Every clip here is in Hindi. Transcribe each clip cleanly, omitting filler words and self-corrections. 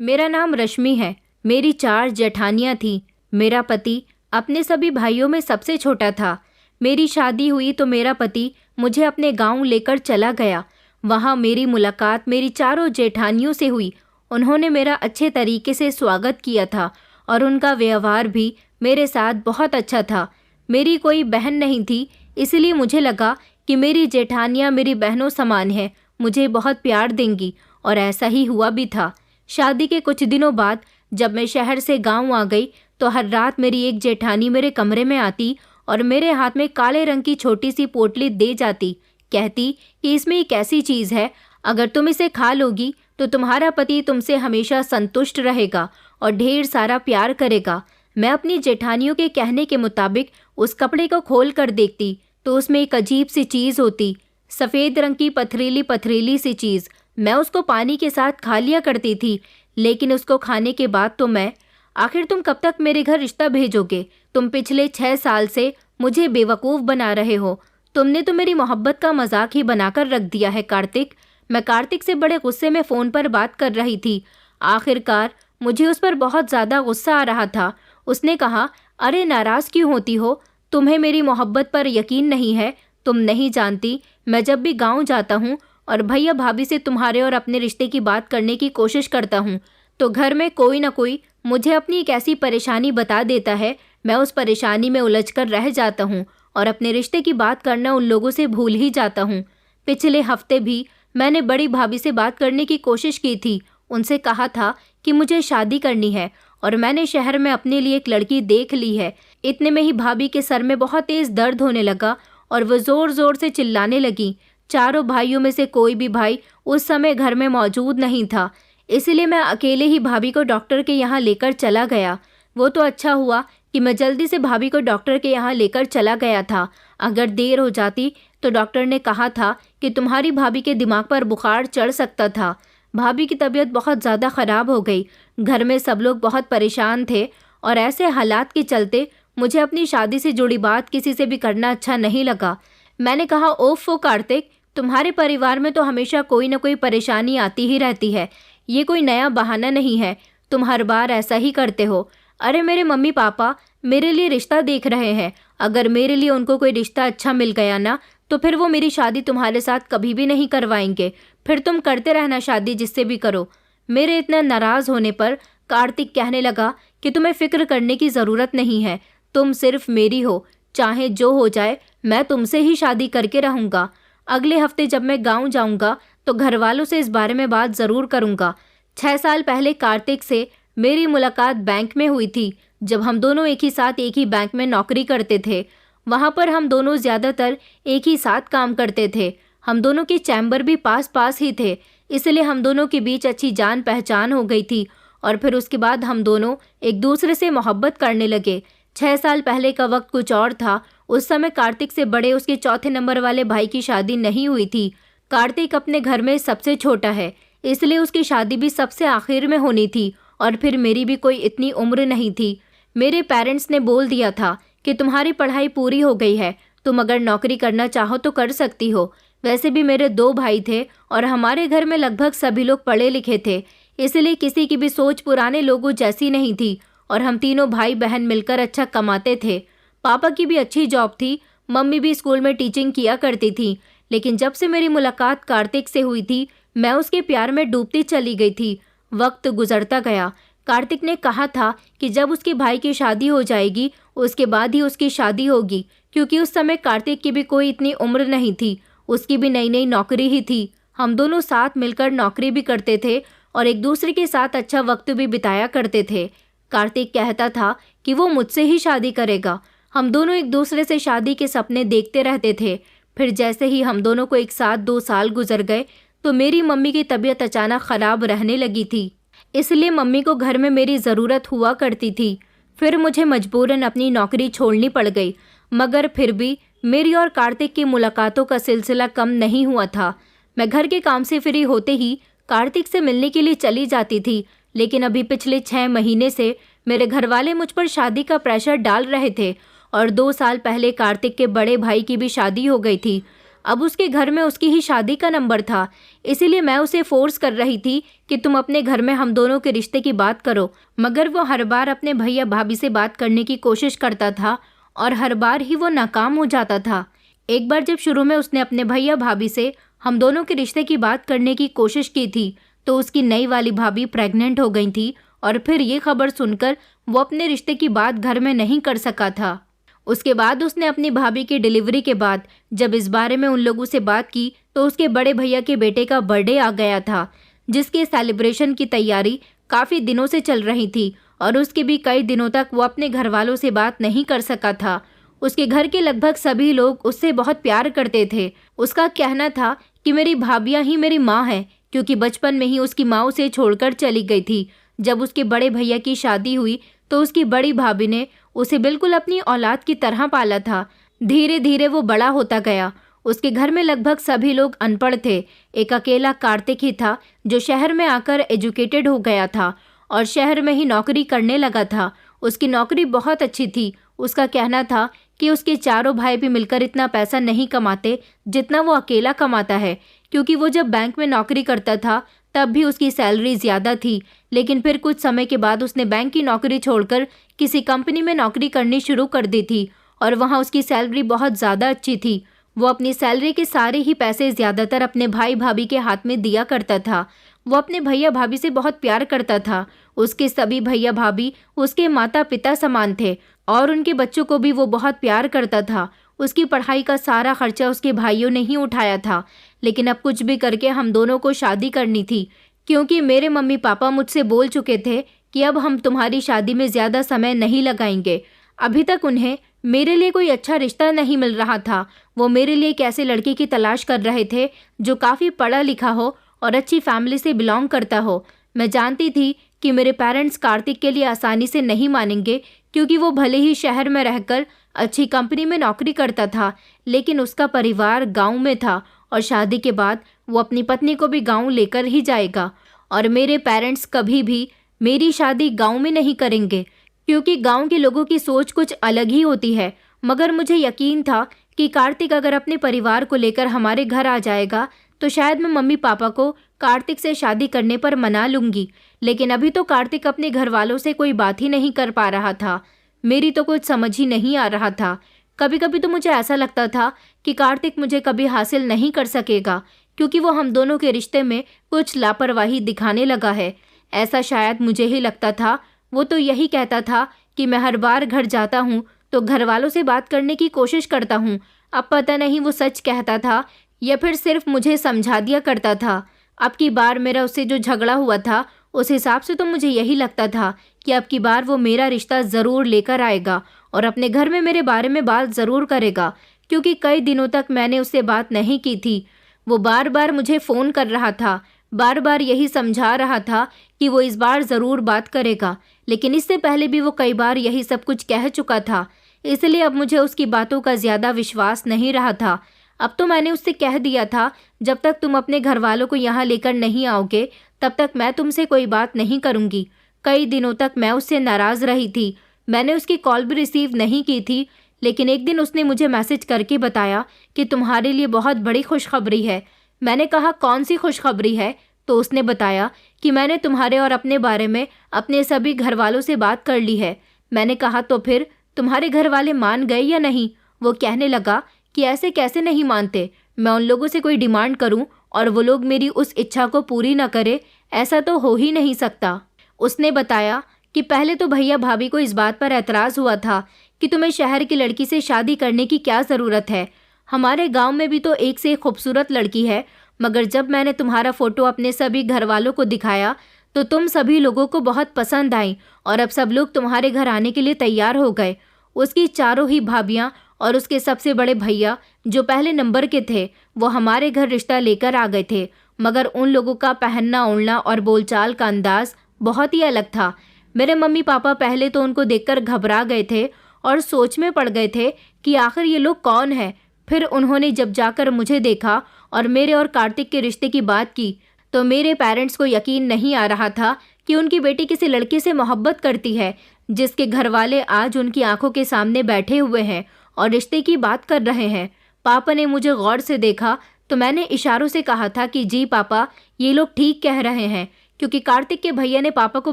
मेरा नाम रश्मि है। मेरी 4 जेठानियाँ थीं। मेरा पति अपने सभी भाइयों में सबसे छोटा था। मेरी शादी हुई तो मेरा पति मुझे अपने गांव लेकर चला गया। वहाँ मेरी मुलाकात मेरी चारों जेठानियों से हुई। उन्होंने मेरा अच्छे तरीके से स्वागत किया था और उनका व्यवहार भी मेरे साथ बहुत अच्छा था। मेरी कोई बहन नहीं थी, इसलिए मुझे लगा कि मेरी जेठानियाँ मेरी बहनों समान हैं, मुझे बहुत प्यार देंगी, और ऐसा ही हुआ भी था। शादी के कुछ दिनों बाद जब मैं शहर से गांव आ गई तो हर रात मेरी एक जेठानी मेरे कमरे में आती और मेरे हाथ में काले रंग की छोटी सी पोटली दे जाती। कहती कि इसमें एक ऐसी चीज़ है, अगर तुम इसे खा लोगी तो तुम्हारा पति तुमसे हमेशा संतुष्ट रहेगा और ढेर सारा प्यार करेगा। मैं अपनी जेठानियों के कहने के मुताबिक उस कपड़े को खोल कर देखती तो उसमें एक अजीब सी चीज़ होती, सफ़ेद रंग की पथरीली पथरीली सी चीज़। मैं उसको पानी के साथ खा लिया करती थी, लेकिन उसको खाने के बाद तो मैं, आखिर तुम कब तक मेरे घर रिश्ता भेजोगे? तुम पिछले 6 साल से मुझे बेवकूफ़ बना रहे हो। तुमने तो मेरी मोहब्बत का मजाक ही बनाकर रख दिया है कार्तिक। मैं कार्तिक से बड़े गुस्से में फ़ोन पर बात कर रही थी। आखिरकार मुझे उस पर बहुत ज़्यादा गुस्सा आ रहा था। उसने कहा, अरे नाराज़ क्यों होती हो? तुम्हें मेरी मोहब्बत पर यकीन नहीं है? तुम नहीं जानती, मैं जब भी गाँव जाता हूँ और भैया भाभी से तुम्हारे और अपने रिश्ते की बात करने की कोशिश करता हूँ तो घर में कोई ना कोई मुझे अपनी एक ऐसी परेशानी बता देता है। मैं उस परेशानी में उलझकर रह जाता हूँ और अपने रिश्ते की बात करना उन लोगों से भूल ही जाता हूँ। पिछले हफ्ते भी मैंने बड़ी भाभी से बात करने की कोशिश की थी। उनसे कहा था कि मुझे शादी करनी है और मैंने शहर में अपने लिए एक लड़की देख ली है। इतने में ही भाभी के सर में बहुत तेज़ दर्द होने लगा और वो ज़ोर ज़ोर से चिल्लाने लगी। चारों भाइयों में से कोई भी भाई उस समय घर में मौजूद नहीं था, इसलिए मैं अकेले ही भाभी को डॉक्टर के यहाँ लेकर चला गया। वो तो अच्छा हुआ कि मैं जल्दी से भाभी को डॉक्टर के यहाँ लेकर चला गया था। अगर देर हो जाती तो डॉक्टर ने कहा था कि तुम्हारी भाभी के दिमाग पर बुखार चढ़ सकता था। भाभी की तबीयत बहुत ज़्यादा ख़राब हो गई। घर में सब लोग बहुत परेशान थे और ऐसे हालात के चलते मुझे अपनी शादी से जुड़ी बात किसी से भी करना अच्छा नहीं लगा। मैंने कहा, ओफ़ो कार्तिक, तुम्हारे परिवार में तो हमेशा कोई ना कोई परेशानी आती ही रहती है। ये कोई नया बहाना नहीं है, तुम हर बार ऐसा ही करते हो। अरे मेरे मम्मी पापा मेरे लिए रिश्ता देख रहे हैं। अगर मेरे लिए उनको कोई रिश्ता अच्छा मिल गया ना तो फिर वो मेरी शादी तुम्हारे साथ कभी भी नहीं करवाएंगे। फिर तुम करते रहना शादी जिससे भी करो। मेरे इतना नाराज़ होने पर कार्तिक कहने लगा कि तुम्हें फ़िक्र करने की ज़रूरत नहीं है, तुम सिर्फ मेरी हो, चाहे जो हो जाए मैं तुमसे ही शादी करके रहूँगा। अगले हफ्ते जब मैं गांव जाऊंगा तो घर वालों से इस बारे में बात ज़रूर करूंगा। 6 साल पहले कार्तिक से मेरी मुलाकात बैंक में हुई थी, जब हम दोनों एक ही साथ एक ही बैंक में नौकरी करते थे। वहाँ पर हम दोनों ज़्यादातर एक ही साथ काम करते थे। हम दोनों के चैम्बर भी पास पास ही थे, इसलिए हम दोनों के बीच अच्छी जान पहचान हो गई थी और फिर उसके बाद हम दोनों एक दूसरे से मोहब्बत करने लगे। 6 साल पहले का वक्त कुछ और था। उस समय कार्तिक से बड़े उसके चौथे नंबर वाले भाई की शादी नहीं हुई थी। कार्तिक अपने घर में सबसे छोटा है, इसलिए उसकी शादी भी सबसे आखिर में होनी थी और फिर मेरी भी कोई इतनी उम्र नहीं थी। मेरे पेरेंट्स ने बोल दिया था कि तुम्हारी पढ़ाई पूरी हो गई है, तुम अगर नौकरी करना चाहो तो कर सकती हो। वैसे भी मेरे 2 भाई थे और हमारे घर में लगभग सभी लोग पढ़े लिखे थे, इसलिए किसी की भी सोच पुराने लोगों जैसी नहीं थी और हम तीनों भाई बहन मिलकर अच्छा कमाते थे। पापा की भी अच्छी जॉब थी, मम्मी भी स्कूल में टीचिंग किया करती थी। लेकिन जब से मेरी मुलाकात कार्तिक से हुई थी मैं उसके प्यार में डूबती चली गई थी। वक्त गुजरता गया। कार्तिक ने कहा था कि जब उसके भाई की शादी हो जाएगी उसके बाद ही उसकी शादी होगी, क्योंकि उस समय कार्तिक की भी कोई इतनी उम्र नहीं थी, उसकी भी नई नई नौकरी ही थी। हम दोनों साथ मिलकर नौकरी भी करते थे और एक दूसरे के साथ अच्छा वक्त भी बिताया करते थे। कार्तिक कहता था कि वो मुझसे ही शादी करेगा। हम दोनों एक दूसरे से शादी के सपने देखते रहते थे। फिर जैसे ही हम दोनों को एक साथ 2 साल गुजर गए तो मेरी मम्मी की तबीयत अचानक ख़राब रहने लगी थी, इसलिए मम्मी को घर में मेरी ज़रूरत हुआ करती थी। फिर मुझे मजबूरन अपनी नौकरी छोड़नी पड़ गई, मगर फिर भी मेरी और कार्तिक की मुलाकातों का सिलसिला कम नहीं हुआ था। मैं घर के काम से फ्री होते ही कार्तिक से मिलने के लिए चली जाती थी, लेकिन अभी पिछले 6 महीने से मेरे घर वाले मुझ पर शादी का प्रेशर डाल रहे थे और 2 साल पहले कार्तिक के बड़े भाई की भी शादी हो गई थी। अब उसके घर में उसकी ही शादी का नंबर था, इसीलिए मैं उसे फोर्स कर रही थी कि तुम अपने घर में हम दोनों के रिश्ते की बात करो। मगर वो हर बार अपने भैया भाभी से बात करने की कोशिश करता था और हर बार ही वो नाकाम हो जाता था। एक बार जब शुरू में उसने अपने भैया भाभी से हम दोनों के रिश्ते की बात करने की कोशिश की थी, तो उसकी नई वाली भाभी प्रेग्नेंट हो गई थी और फिर ये खबर सुनकर वो अपने रिश्ते की बात घर में नहीं कर सका था। उसके बाद उसने अपनी भाभी की डिलीवरी के बाद जब इस बारे में उन लोगों से बात की, तो उसके बड़े भैया के बेटे का बर्थडे आ गया था, जिसके सेलिब्रेशन की तैयारी काफ़ी दिनों से चल रही थी और उसके भी कई दिनों तक वो अपने घर वालों से बात नहीं कर सका था। उसके घर के लगभग सभी लोग उससे बहुत प्यार करते थे। उसका कहना था कि मेरी भाभियाँ ही मेरी माँ है, क्योंकि बचपन में ही उसकी माँ उसे छोड़कर चली गई थी। जब उसके बड़े भैया की शादी हुई तो उसकी बड़ी भाभी ने उसे बिल्कुल अपनी औलाद की तरह पाला था। धीरे धीरे वो बड़ा होता गया। उसके घर में लगभग सभी लोग अनपढ़ थे। एक अकेला कार्तिक ही था जो शहर में आकर एजुकेटेड हो गया था और शहर में ही नौकरी करने लगा था। उसकी नौकरी बहुत अच्छी थी। उसका कहना था कि उसके चारों भाई भी मिलकर इतना पैसा नहीं कमाते जितना वो अकेला कमाता है, क्योंकि वो जब बैंक में नौकरी करता था तब भी उसकी सैलरी ज़्यादा थी। लेकिन फिर कुछ समय के बाद उसने बैंक की नौकरी छोड़कर किसी कंपनी में नौकरी करनी शुरू कर दी थी और वहाँ उसकी सैलरी बहुत ज़्यादा अच्छी थी। वो अपनी सैलरी के सारे ही पैसे ज़्यादातर अपने भाई भाभी के हाथ में दिया करता था। वो अपने भैया भाभी से बहुत प्यार करता था। उसके सभी भैया भाभी उसके माता पिता समान थे और उनके बच्चों को भी वो बहुत प्यार करता था। उसकी पढ़ाई का सारा खर्चा उसके भाइयों ने ही उठाया था। लेकिन अब कुछ भी करके हम दोनों को शादी करनी थी, क्योंकि मेरे मम्मी पापा मुझसे बोल चुके थे कि अब हम तुम्हारी शादी में ज़्यादा समय नहीं लगाएंगे। अभी तक उन्हें मेरे लिए कोई अच्छा रिश्ता नहीं मिल रहा था। वो मेरे लिए एक ऐसे लड़के की तलाश कर रहे थे जो काफ़ी पढ़ा लिखा हो और अच्छी फैमिली से बिलोंग करता हो। मैं जानती थी कि मेरे पेरेंट्स कार्तिक के लिए आसानी से नहीं मानेंगे, क्योंकि वो भले ही शहर में रहकर अच्छी कंपनी में नौकरी करता था, लेकिन उसका परिवार गांव में था और शादी के बाद वो अपनी पत्नी को भी गांव लेकर ही जाएगा। और मेरे पेरेंट्स कभी भी मेरी शादी गांव में नहीं करेंगे, क्योंकि गांव के लोगों की सोच कुछ अलग ही होती है। मगर मुझे यकीन था कि कार्तिक अगर अपने परिवार को लेकर हमारे घर आ जाएगा तो शायद मैं मम्मी पापा को कार्तिक से शादी करने पर मना लूँगी। लेकिन अभी तो कार्तिक अपने घर वालों से कोई बात ही नहीं कर पा रहा था। मेरी तो कुछ समझ ही नहीं आ रहा था। कभी कभी तो मुझे ऐसा लगता था कि कार्तिक मुझे कभी हासिल नहीं कर सकेगा, क्योंकि वो हम दोनों के रिश्ते में कुछ लापरवाही दिखाने लगा है। ऐसा शायद मुझे ही लगता था। वो तो यही कहता था कि मैं हर बार घर जाता हूँ तो घर वालों से बात करने की कोशिश करता हूँ। अब पता नहीं वो सच कहता था या फिर सिर्फ मुझे समझा दिया करता था। अब की बार मेरा उससे जो झगड़ा हुआ था, उस हिसाब से तो मुझे यही लगता था कि अब की बार वो मेरा रिश्ता ज़रूर लेकर आएगा और अपने घर में मेरे बारे में बात ज़रूर करेगा, क्योंकि कई दिनों तक मैंने उससे बात नहीं की थी। वो बार बार मुझे फ़ोन कर रहा था, बार बार यही समझा रहा था कि वो इस बार ज़रूर बात करेगा, लेकिन इससे पहले भी वो कई बार यही सब कुछ कह चुका था। इसलिए अब मुझे उसकी बातों का ज़्यादा विश्वास नहीं रहा था। अब तो मैंने उससे कह दिया था, जब तक तुम अपने घर वालों को यहाँ लेकर नहीं आओगे तब तक मैं तुमसे कोई बात नहीं करूँगी। कई दिनों तक मैं उससे नाराज़ रही थी। मैंने उसकी कॉल भी रिसीव नहीं की थी, लेकिन एक दिन उसने मुझे मैसेज करके बताया कि तुम्हारे लिए बहुत बड़ी खुशखबरी है। मैंने कहा कौन सी खुशखबरी है? तो उसने बताया कि मैंने तुम्हारे और अपने बारे में अपने सभी घर वालों से बात कर ली है। मैंने कहा तो फिर तुम्हारे घर वाले मान गए या नहीं? वो कहने लगा कि ऐसे कैसे नहीं मानते, मैं उन लोगों से कोई डिमांड करूं और वो लोग मेरी उस इच्छा को पूरी न करें, ऐसा तो हो ही नहीं सकता। उसने बताया कि पहले तो भैया भाभी को इस बात पर एतराज़ हुआ था कि तुम्हें शहर की लड़की से शादी करने की क्या ज़रूरत है। हमारे गांव में भी तो एक से एक खूबसूरत लड़की है, मगर जब मैंने तुम्हारा फ़ोटो अपने सभी घर वालों को दिखाया तो तुम सभी लोगों को बहुत पसंद आई और अब सब लोग तुम्हारे घर आने के लिए तैयार हो गए। उसकी चारों ही भाभियाँ और उसके सबसे बड़े भैया जो पहले नंबर के थे, वो हमारे घर रिश्ता लेकर आ गए थे, मगर उन लोगों का पहनना ओढ़ना और बोलचाल का अंदाज़ बहुत ही अलग था। मेरे मम्मी पापा पहले तो उनको देखकर घबरा गए थे और सोच में पड़ गए थे कि आखिर ये लोग कौन है। फिर उन्होंने जब जाकर मुझे देखा और मेरे और कार्तिक के रिश्ते की बात की तो मेरे पेरेंट्स को यकीन नहीं आ रहा था कि उनकी बेटी किसी लड़के से मोहब्बत करती है, जिसके घर वाले आज उनकी आंखों के सामने बैठे हुए हैं और रिश्ते की बात कर रहे हैं। पापा ने मुझे गौर से देखा तो मैंने इशारों से कहा था कि जी पापा, ये लोग ठीक कह रहे हैं, क्योंकि कार्तिक के भैया ने पापा को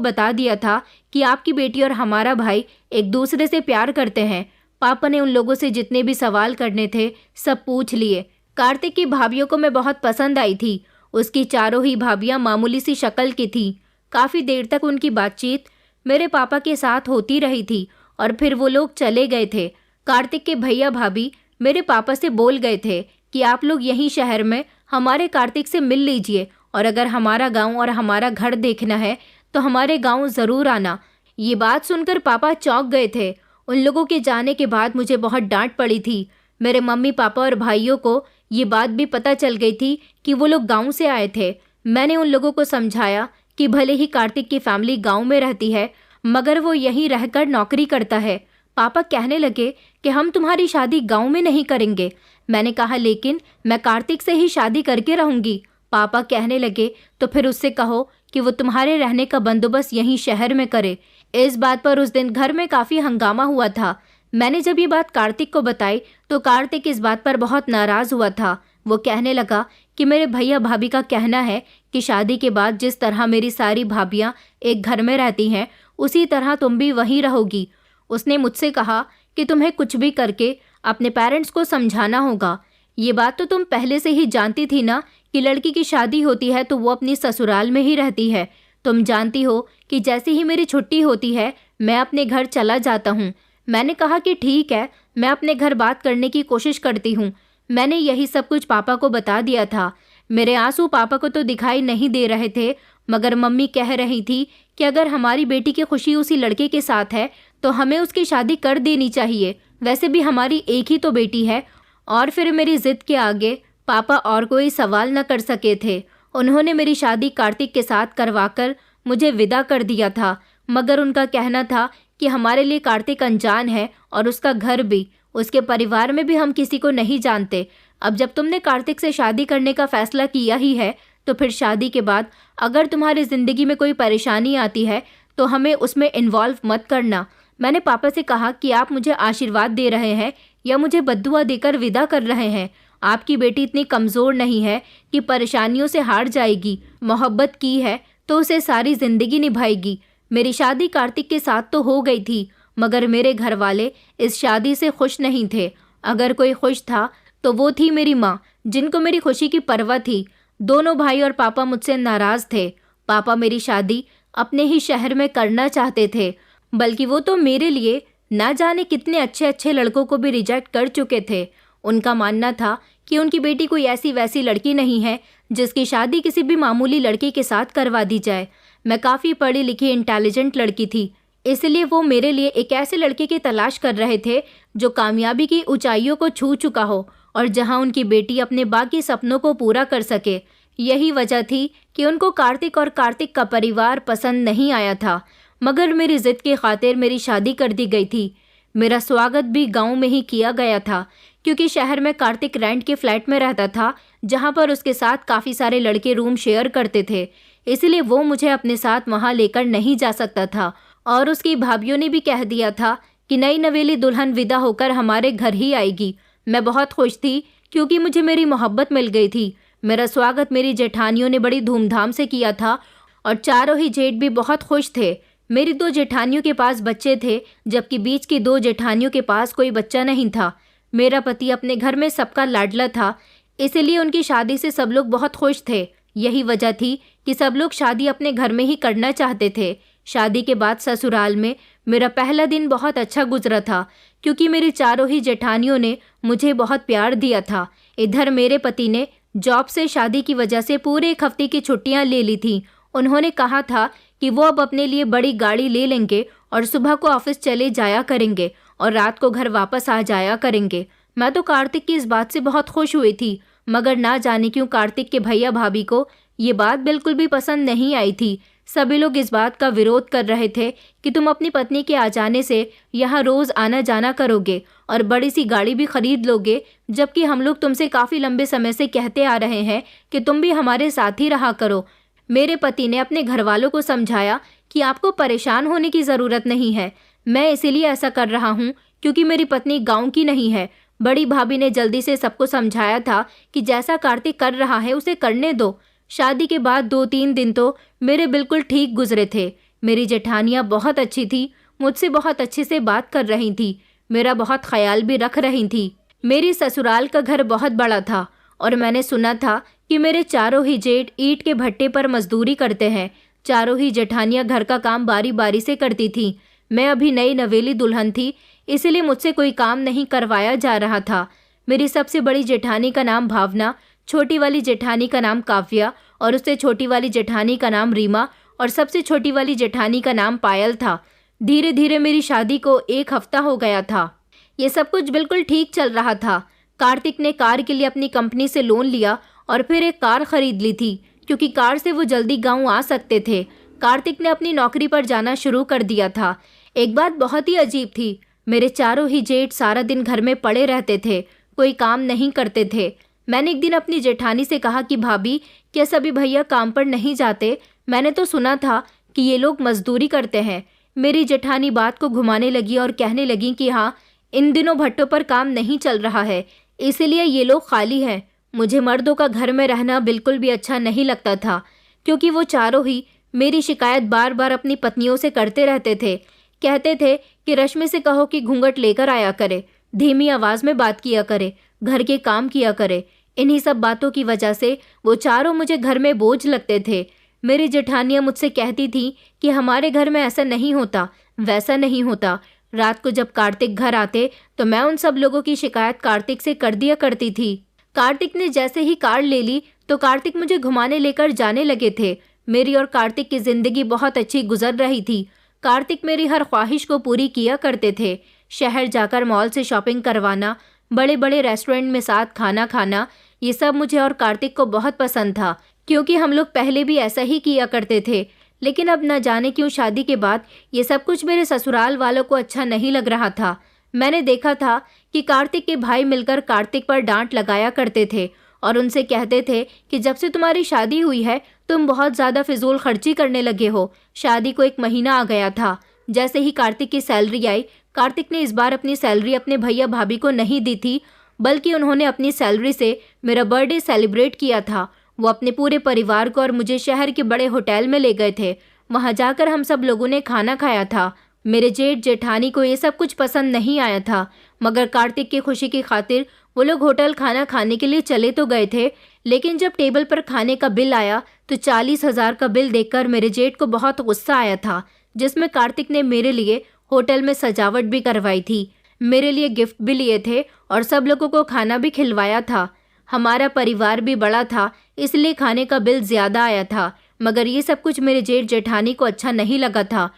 बता दिया था कि आपकी बेटी और हमारा भाई एक दूसरे से प्यार करते हैं। पापा ने उन लोगों से जितने भी सवाल करने थे सब पूछ लिए। कार्तिक की भाभियों को मैं बहुत पसंद आई थी। उसकी चारों ही भाभियां मामूली सी शक्ल की थी। काफ़ी देर तक उनकी बातचीत मेरे पापा के साथ होती रही थी और फिर वो लोग चले गए थे। कार्तिक के भैया भाभी मेरे पापा से बोल गए थे कि आप लोग यहीं शहर में हमारे कार्तिक से मिल लीजिए, और अगर हमारा गांव और हमारा घर देखना है तो हमारे गांव ज़रूर आना। ये बात सुनकर पापा चौंक गए थे। उन लोगों के जाने के बाद मुझे बहुत डांट पड़ी थी। मेरे मम्मी पापा और भाइयों को ये बात भी पता चल गई थी कि वो लोग गांव से आए थे। मैंने उन लोगों को समझाया कि भले ही कार्तिक की फैमिली गांव में रहती है, मगर वो यहीं रहकर नौकरी करता है। पापा कहने लगे कि हम तुम्हारी शादी गांव में नहीं करेंगे। मैंने कहा लेकिन मैं कार्तिक से ही शादी करके रहूंगी। पापा कहने लगे तो फिर उससे कहो कि वो तुम्हारे रहने का बंदोबस्त यहीं शहर में करे। इस बात पर उस दिन घर में काफ़ी हंगामा हुआ था। मैंने जब ये बात कार्तिक को बताई तो कार्तिक इस बात पर बहुत नाराज़ हुआ था। वो कहने लगा कि मेरे भैया भाभी का कहना है कि शादी के बाद जिस तरह मेरी सारी भाभियाँ एक घर में रहती हैं उसी तरह तुम भी वहीं रहोगी। उसने मुझसे कहा कि तुम्हें कुछ भी करके अपने पेरेंट्स को समझाना होगा। ये बात तो तुम पहले से ही जानती थी ना कि लड़की की शादी होती है तो वो अपनी ससुराल में ही रहती है। तुम जानती हो कि जैसे ही मेरी छुट्टी होती है मैं अपने घर चला जाता हूँ। मैंने कहा कि ठीक है, मैं अपने घर बात करने की कोशिश करती हूँ। मैंने यही सब कुछ पापा को बता दिया था। मेरे आंसू पापा को तो दिखाई नहीं दे रहे थे, मगर मम्मी कह रही थी कि अगर हमारी बेटी की खुशी उसी लड़के के साथ है तो हमें उसकी शादी कर देनी चाहिए। वैसे भी हमारी एक ही तो बेटी है। और फिर मेरी ज़िद के आगे पापा और कोई सवाल न कर सके थे। उन्होंने मेरी शादी कार्तिक के साथ करवाकर मुझे विदा कर दिया था, मगर उनका कहना था कि हमारे लिए कार्तिक अनजान है और उसका घर भी, उसके परिवार में भी हम किसी को नहीं जानते। अब जब तुमने कार्तिक से शादी करने का फैसला किया ही है तो फिर शादी के बाद अगर तुम्हारी ज़िंदगी में कोई परेशानी आती है तो हमें उसमें इन्वॉल्व मत करना। मैंने पापा से कहा कि आप मुझे आशीर्वाद दे रहे हैं या मुझे बद्दुआ देकर विदा कर रहे हैं। आपकी बेटी इतनी कमज़ोर नहीं है कि परेशानियों से हार जाएगी। मोहब्बत की है तो उसे सारी ज़िंदगी निभाएगी। मेरी शादी कार्तिक के साथ तो हो गई थी, मगर मेरे घर वाले इस शादी से खुश नहीं थे। अगर कोई खुश था तो वो थी मेरी माँ, जिनको मेरी खुशी की परवाह थी। दोनों भाई और पापा मुझसे नाराज़ थे। पापा मेरी शादी अपने ही शहर में करना चाहते थे, बल्कि वो तो मेरे लिए ना जाने कितने अच्छे अच्छे लड़कों को भी रिजेक्ट कर चुके थे। उनका मानना था कि उनकी बेटी कोई ऐसी वैसी लड़की नहीं है जिसकी शादी किसी भी मामूली लड़के के साथ करवा दी जाए। मैं काफ़ी पढ़ी लिखी इंटेलिजेंट लड़की थी, इसलिए वो मेरे लिए एक ऐसे लड़के की तलाश कर रहे थे जो कामयाबी की ऊंचाइयों को छू चुका हो और जहां उनकी बेटी अपने बाकी सपनों को पूरा कर सके। यही वजह थी कि उनको कार्तिक और कार्तिक का परिवार पसंद नहीं आया था, मगर मेरी ज़िद की खातिर मेरी शादी कर दी गई थी। मेरा स्वागत भी गांव में ही किया गया था, क्योंकि शहर में कार्तिक रेंट के फ्लैट में रहता था, जहां पर उसके साथ काफ़ी सारे लड़के रूम शेयर करते थे। इसलिए वो मुझे अपने साथ वहां लेकर नहीं जा सकता था। और उसकी भाभीयों ने भी कह दिया था कि नई नवेली दुल्हन विदा होकर हमारे घर ही आएगी। मैं बहुत खुश थी क्योंकि मुझे मेरी मोहब्बत मिल गई थी। मेरा स्वागत मेरी जेठानियों ने बड़ी धूमधाम से किया था और चारों ही जेठ भी बहुत खुश थे। मेरी 2 जेठानियों के पास बच्चे थे, जबकि बीच की 2 जेठानियों के पास कोई बच्चा नहीं था। मेरा पति अपने घर में सबका लाडला था, इसलिए उनकी शादी से सब लोग बहुत खुश थे। यही वजह थी कि सब लोग शादी अपने घर में ही करना चाहते थे। शादी के बाद ससुराल में मेरा पहला दिन बहुत अच्छा गुजरा था, क्योंकि मेरी चारों ही जेठानियों ने मुझे बहुत प्यार दिया था। इधर मेरे पति ने जॉब से शादी की वजह से पूरे 1 हफ्ते की छुट्टियां ले ली थी। उन्होंने कहा था कि वो अब अपने लिए बड़ी गाड़ी ले लेंगे और सुबह को ऑफिस चले जाया करेंगे और रात को घर वापस आ जाया करेंगे। मैं तो कार्तिक की इस बात से बहुत खुश हुई थी, मगर ना जाने क्यों कार्तिक के भैया भाभी को ये बात बिल्कुल भी पसंद नहीं आई थी। सभी लोग इस बात का विरोध कर रहे थे कि तुम अपनी पत्नी के आ जाने से यहाँ रोज़ आना जाना करोगे और बड़ी सी गाड़ी भी खरीद लोगे, जबकि हम लोग तुमसे काफ़ी लंबे समय से कहते आ रहे हैं कि तुम भी हमारे साथ ही रहा करो। मेरे पति ने अपने घर वालों को समझाया कि आपको परेशान होने की ज़रूरत नहीं है। मैं इसीलिए ऐसा कर रहा हूँ क्योंकि मेरी पत्नी गाँव की नहीं है, बड़ी भाभी ने जल्दी से सबको समझाया था कि जैसा कार्तिक कर रहा है उसे करने दो। शादी के बाद 2-3 दिन तो मेरे बिल्कुल ठीक गुजरे थे। मेरी जेठानियाँ बहुत अच्छी थी, मुझसे बहुत अच्छे से बात कर रही थी, मेरा बहुत ख्याल भी रख रही थी। मेरी ससुराल का घर बहुत बड़ा था और मैंने सुना था कि मेरे चारों ही जेठ ईंट के भट्टे पर मजदूरी करते हैं। चारों ही जेठानियाँ घर का काम बारी बारी से करती थीं। मैं अभी नई नवेली दुल्हन थी, इसलिए मुझसे कोई काम नहीं करवाया जा रहा था। मेरी सबसे बड़ी जेठानी का नाम भावना, छोटी वाली जेठानी का नाम काव्या और उससे छोटी वाली जेठानी का नाम रीमा और सबसे छोटी वाली जेठानी का नाम पायल था। धीरे धीरे मेरी शादी को 1 हफ्ता हो गया था। ये सब कुछ बिल्कुल ठीक चल रहा था। कार्तिक ने कार के लिए अपनी कंपनी से लोन लिया और फिर एक कार खरीद ली थी, क्योंकि कार से वो जल्दी गांव आ सकते थे। कार्तिक ने अपनी नौकरी पर जाना शुरू कर दिया था। एक बात बहुत ही अजीब थी, मेरे चारों ही जेठ सारा दिन घर में पड़े रहते थे, कोई काम नहीं करते थे। मैंने एक दिन अपनी जेठानी से कहा कि भाभी, क्या सभी भैया काम पर नहीं जाते? मैंने तो सुना था कि ये लोग मजदूरी करते हैं। मेरी जेठानी बात को घुमाने लगी और कहने लगी कि हाँ, इन दिनों भट्टों पर काम नहीं चल रहा है, इसीलिए ये लोग खाली हैं। मुझे मर्दों का घर में रहना बिल्कुल भी अच्छा नहीं लगता था, क्योंकि वो चारों ही मेरी शिकायत बार बार अपनी पत्नियों से करते रहते थे। कहते थे कि रश्मि से कहो कि घूंघट लेकर आया करे, धीमी आवाज़ में बात किया करे, घर के काम किया करे। इन्हीं सब बातों की वजह से वो चारों मुझे घर में बोझ लगते थे। मेरी जेठानियाँ मुझसे कहती थी कि हमारे घर में ऐसा नहीं होता, वैसा नहीं होता। रात को जब कार्तिक घर आते तो मैं उन सब लोगों की शिकायत कार्तिक से कर दिया करती थी। कार्तिक ने जैसे ही कार ले ली तो कार्तिक मुझे घुमाने लेकर जाने लगे थे। मेरी और कार्तिक की जिंदगी बहुत अच्छी गुजर रही थी। कार्तिक मेरी हर ख्वाहिश को पूरी किया करते थे। शहर जाकर मॉल से शॉपिंग करवाना, बड़े बड़े रेस्टोरेंट में साथ खाना खाना, ये सब मुझे और कार्तिक को बहुत पसंद था, क्योंकि हम लोग पहले भी ऐसा ही किया करते थे। लेकिन अब न जाने क्यों शादी के बाद ये सब कुछ मेरे ससुराल वालों को अच्छा नहीं लग रहा था। मैंने देखा था कि कार्तिक के भाई मिलकर कार्तिक पर डांट लगाया करते थे और उनसे कहते थे कि जब से तुम्हारी शादी हुई है तुम बहुत ज़्यादा फिजूल खर्ची करने लगे हो। शादी को 1 महीना आ गया था। जैसे ही कार्तिक की सैलरी आई, कार्तिक ने इस बार अपनी सैलरी अपने भैया भाभी को नहीं दी थी, बल्कि उन्होंने अपनी सैलरी से मेरा बर्थडे सेलिब्रेट किया था। वो अपने पूरे परिवार को और मुझे शहर के बड़े होटल में ले गए थे। वहाँ जाकर हम सब लोगों ने खाना खाया था। मेरे जेठ जेठानी को ये सब कुछ पसंद नहीं आया था, मगर कार्तिक की खुशी की खातिर वो लोग होटल खाना खाने के लिए चले तो गए थे। लेकिन जब टेबल पर खाने का बिल आया तो 40,000 का बिल देखकर मेरे जेठ को बहुत गुस्सा आया था, जिसमें कार्तिक ने मेरे लिए होटल में सजावट भी करवाई थी, मेरे लिए गिफ्ट भी लिए थे और सब लोगों को खाना भी खिलवाया था। हमारा परिवार भी बड़ा था, इसलिए खाने का बिल ज़्यादा आया था, मगर ये सब कुछ मेरे जेठ जेठानी को अच्छा नहीं लगा था।